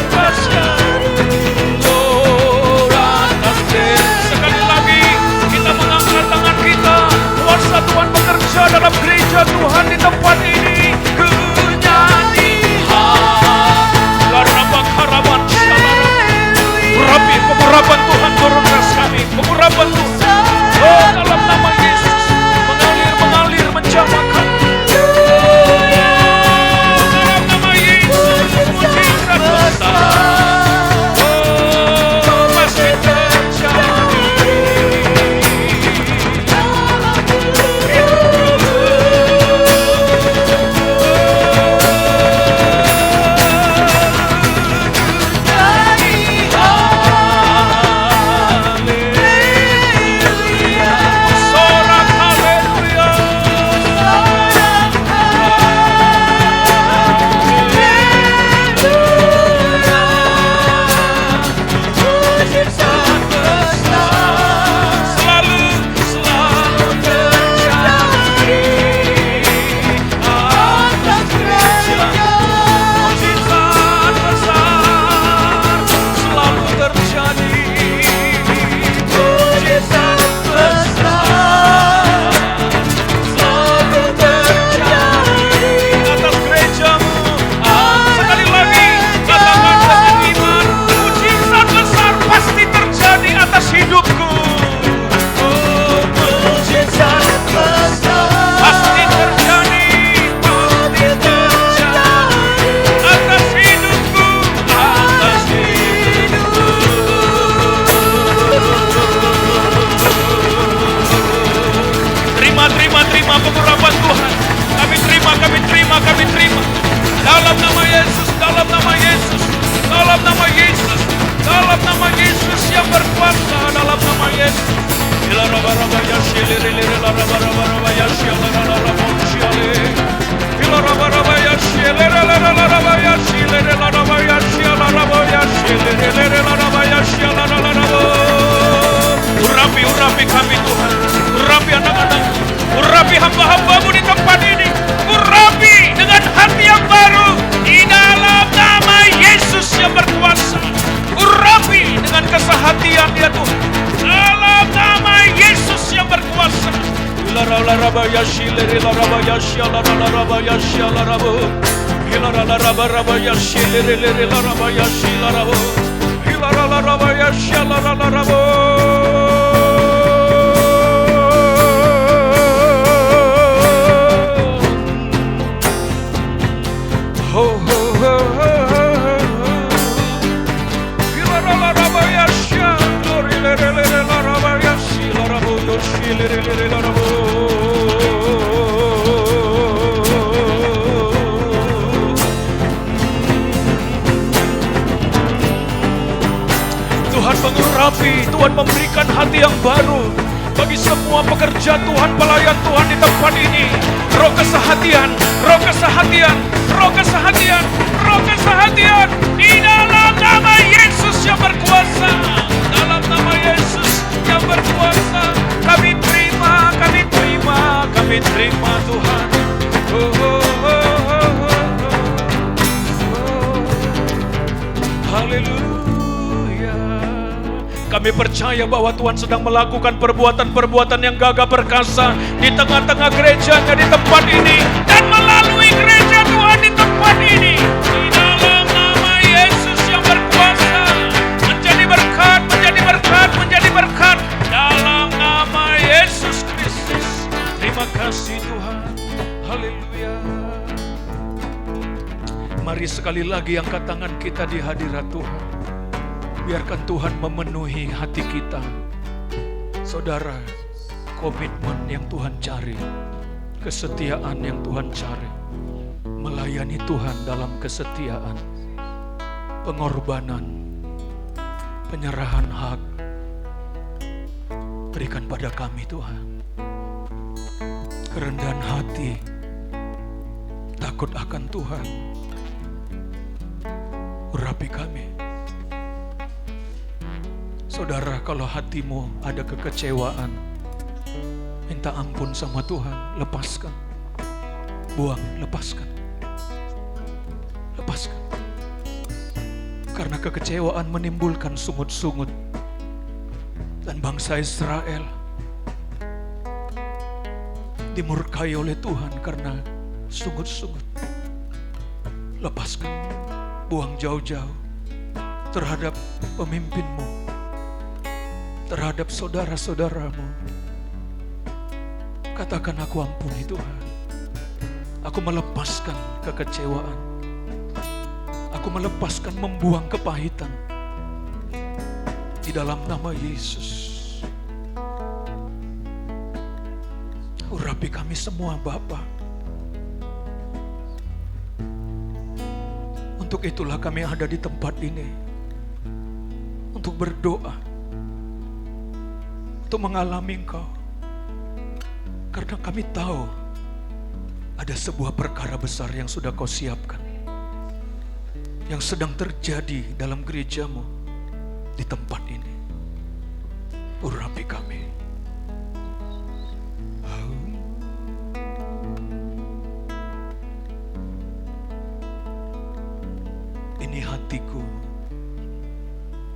Oh, atas sekali lagi kita mengangkat tangan kita. Kuasa Tuhan bekerja dalam gereja Tuhan di tempat ini. Ku nyanyi harapan pengurapan Tuhan turun atas kami. Pengurapan Tuhan, oh, dalam nama Yesus mengalir menjamahkan. yang berkuasa dalam nama Yesus. Urapi kami Tuhan, urapi anak-anak, urapi hamba-hambamu di tempat ini, urapi dengan hati yang baru di dalam nama Yesus yang berkuasa. Urapi dengan kesehatian ya Tuhan, dalam nama Yesus yang berkuasa. Tuhan mengurapi, Tuhan memberikan hati yang baru bagi semua pekerja Tuhan, pelayan Tuhan di tempat ini. Roh kesehatian, roh kesehatian, roh kesehatian, roh kesehatian di dalam nama Yesus yang berkuasa. Dalam nama Yesus yang berkuasa, kami terima, kami terima, kami terima Tuhan. Haleluya. Kami percaya bahwa Tuhan sedang melakukan perbuatan-perbuatan yang gagah perkasa di tengah-tengah gerejanya di tempat ini dan melalui gereja Tuhan di tempat ini. Di dalam nama Yesus yang berkuasa, menjadi berkat, menjadi berkat, menjadi berkat dalam nama Yesus Kristus. Terima kasih Tuhan. Haleluya. Mari sekali lagi angkat tangan kita di hadirat Tuhan. Biarkan Tuhan memenuhi hati kita. Saudara, komitmen yang Tuhan cari, kesetiaan yang Tuhan cari, melayani Tuhan dalam kesetiaan, pengorbanan, penyerahan hak, berikan pada kami Tuhan. Kerendahan hati, takut akan Tuhan, urapi kami. Saudara, kalau hatimu ada kekecewaan, minta ampun sama Tuhan, lepaskan, buang, lepaskan, lepaskan. Karena kekecewaan menimbulkan sungut-sungut, dan bangsa Israel dimurkai oleh Tuhan karena sungut-sungut. Lepaskan, buang jauh-jauh terhadap pemimpinmu, terhadap saudara-saudaramu. Katakan, aku ampuni Tuhan. Aku melepaskan kekecewaan. Aku melepaskan, membuang kepahitan. Di dalam nama Yesus. Urapi kami semua Bapa. Untuk itulah kami ada di tempat ini. Untuk berdoa, untuk mengalami Engkau. Karena kami tahu ada sebuah perkara besar yang sudah Kau siapkan, yang sedang terjadi dalam gerejamu di tempat ini. Urapi kami. Ini hatiku,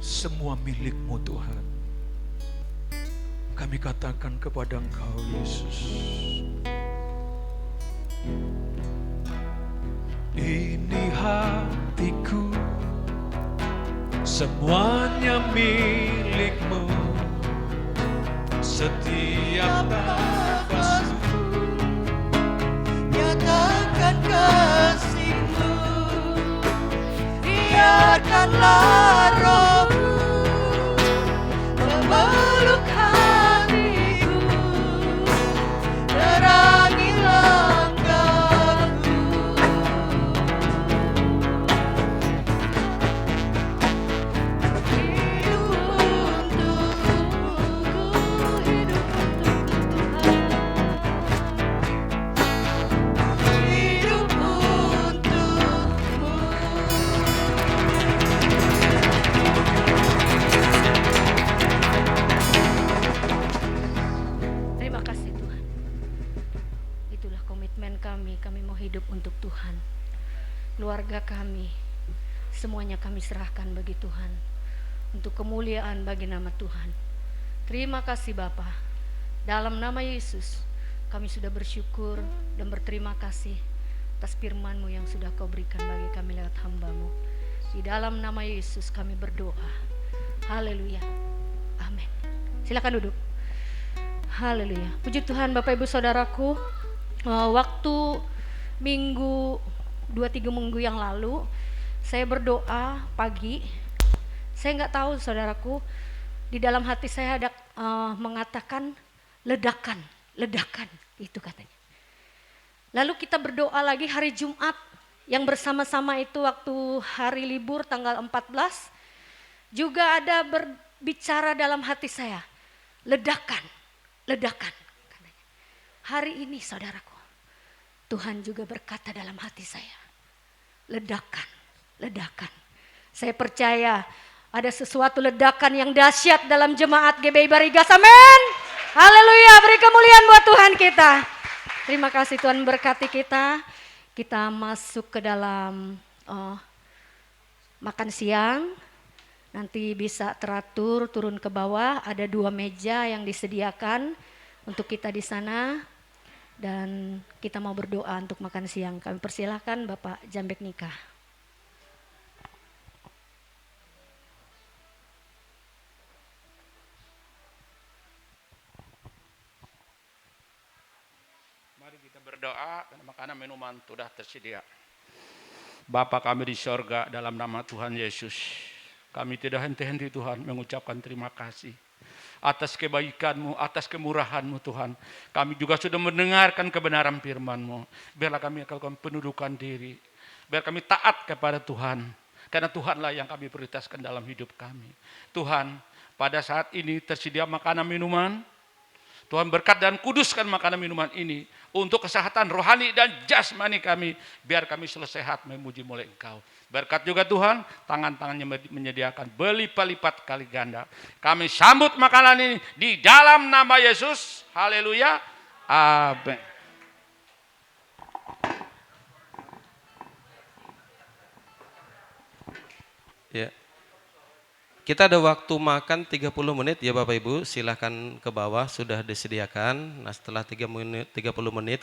semua milik-Mu Tuhan. Kami katakan kepada Engkau Yesus, ini hatiku, semuanya milik-Mu. Setiap nafasku nyatakan kasih-Mu. Biarkanlah Roh-Mu memeluk hatiku, terangi langkahku. Hidupku kami serahkan bagi Tuhan, untuk kemuliaan bagi nama Tuhan. Terima kasih Bapa. Dalam nama Yesus kami sudah bersyukur dan berterima kasih atas firman-Mu yang sudah Kau berikan bagi kami lewat hamba-Mu. Di dalam nama Yesus kami berdoa. Haleluya. Amin. Silakan duduk. Haleluya. Puji Tuhan Bapak Ibu Saudaraku. Waktu 2-3 minggu yang lalu saya berdoa pagi. Saya nggak tahu saudaraku, di dalam hati saya ada mengatakan ledakan itu katanya. Lalu kita berdoa lagi hari Jumat yang bersama-sama itu waktu hari libur tanggal 14, juga ada berbicara dalam hati saya, ledakan katanya. Hari ini saudaraku, Tuhan juga berkata dalam hati saya, ledakan. Saya percaya ada sesuatu ledakan yang dahsyat dalam jemaat GBI Barigas. Amin. Haleluya, beri kemuliaan buat Tuhan kita. Terima kasih Tuhan berkati kita. Kita masuk ke dalam makan siang. Nanti bisa teratur turun ke bawah. Ada 2 meja yang disediakan untuk kita di sana. Dan kita mau berdoa untuk makan siang. Kami persilahkan Bapak Jambek Nikah. Mari kita berdoa, karena makanan minuman sudah tersedia. Bapa kami di sorga, dalam nama Tuhan Yesus, kami tidak henti-henti Tuhan mengucapkan terima kasih atas kebaikan-Mu, atas kemurahan-Mu Tuhan. Kami juga sudah mendengarkan kebenaran firman-Mu. Biarlah kami akan pendudukan diri, biar kami taat kepada Tuhan, karena Tuhanlah yang kami prioritaskan dalam hidup kami. Tuhan, pada saat ini tersedia makanan minuman, Tuhan berkat dan kuduskan makanan minuman ini untuk kesehatan rohani dan jasmani kami, biar kami selalu sehat memuji mulai Engkau. Berkat juga Tuhan, tangan-tangannya menyediakan berlipat-lipat kali ganda. Kami sambut makanan ini di dalam nama Yesus. Haleluya. Amin. Ya. Kita ada waktu makan 30 menit ya Bapak Ibu, silahkan ke bawah sudah disediakan. Nah setelah 30 menit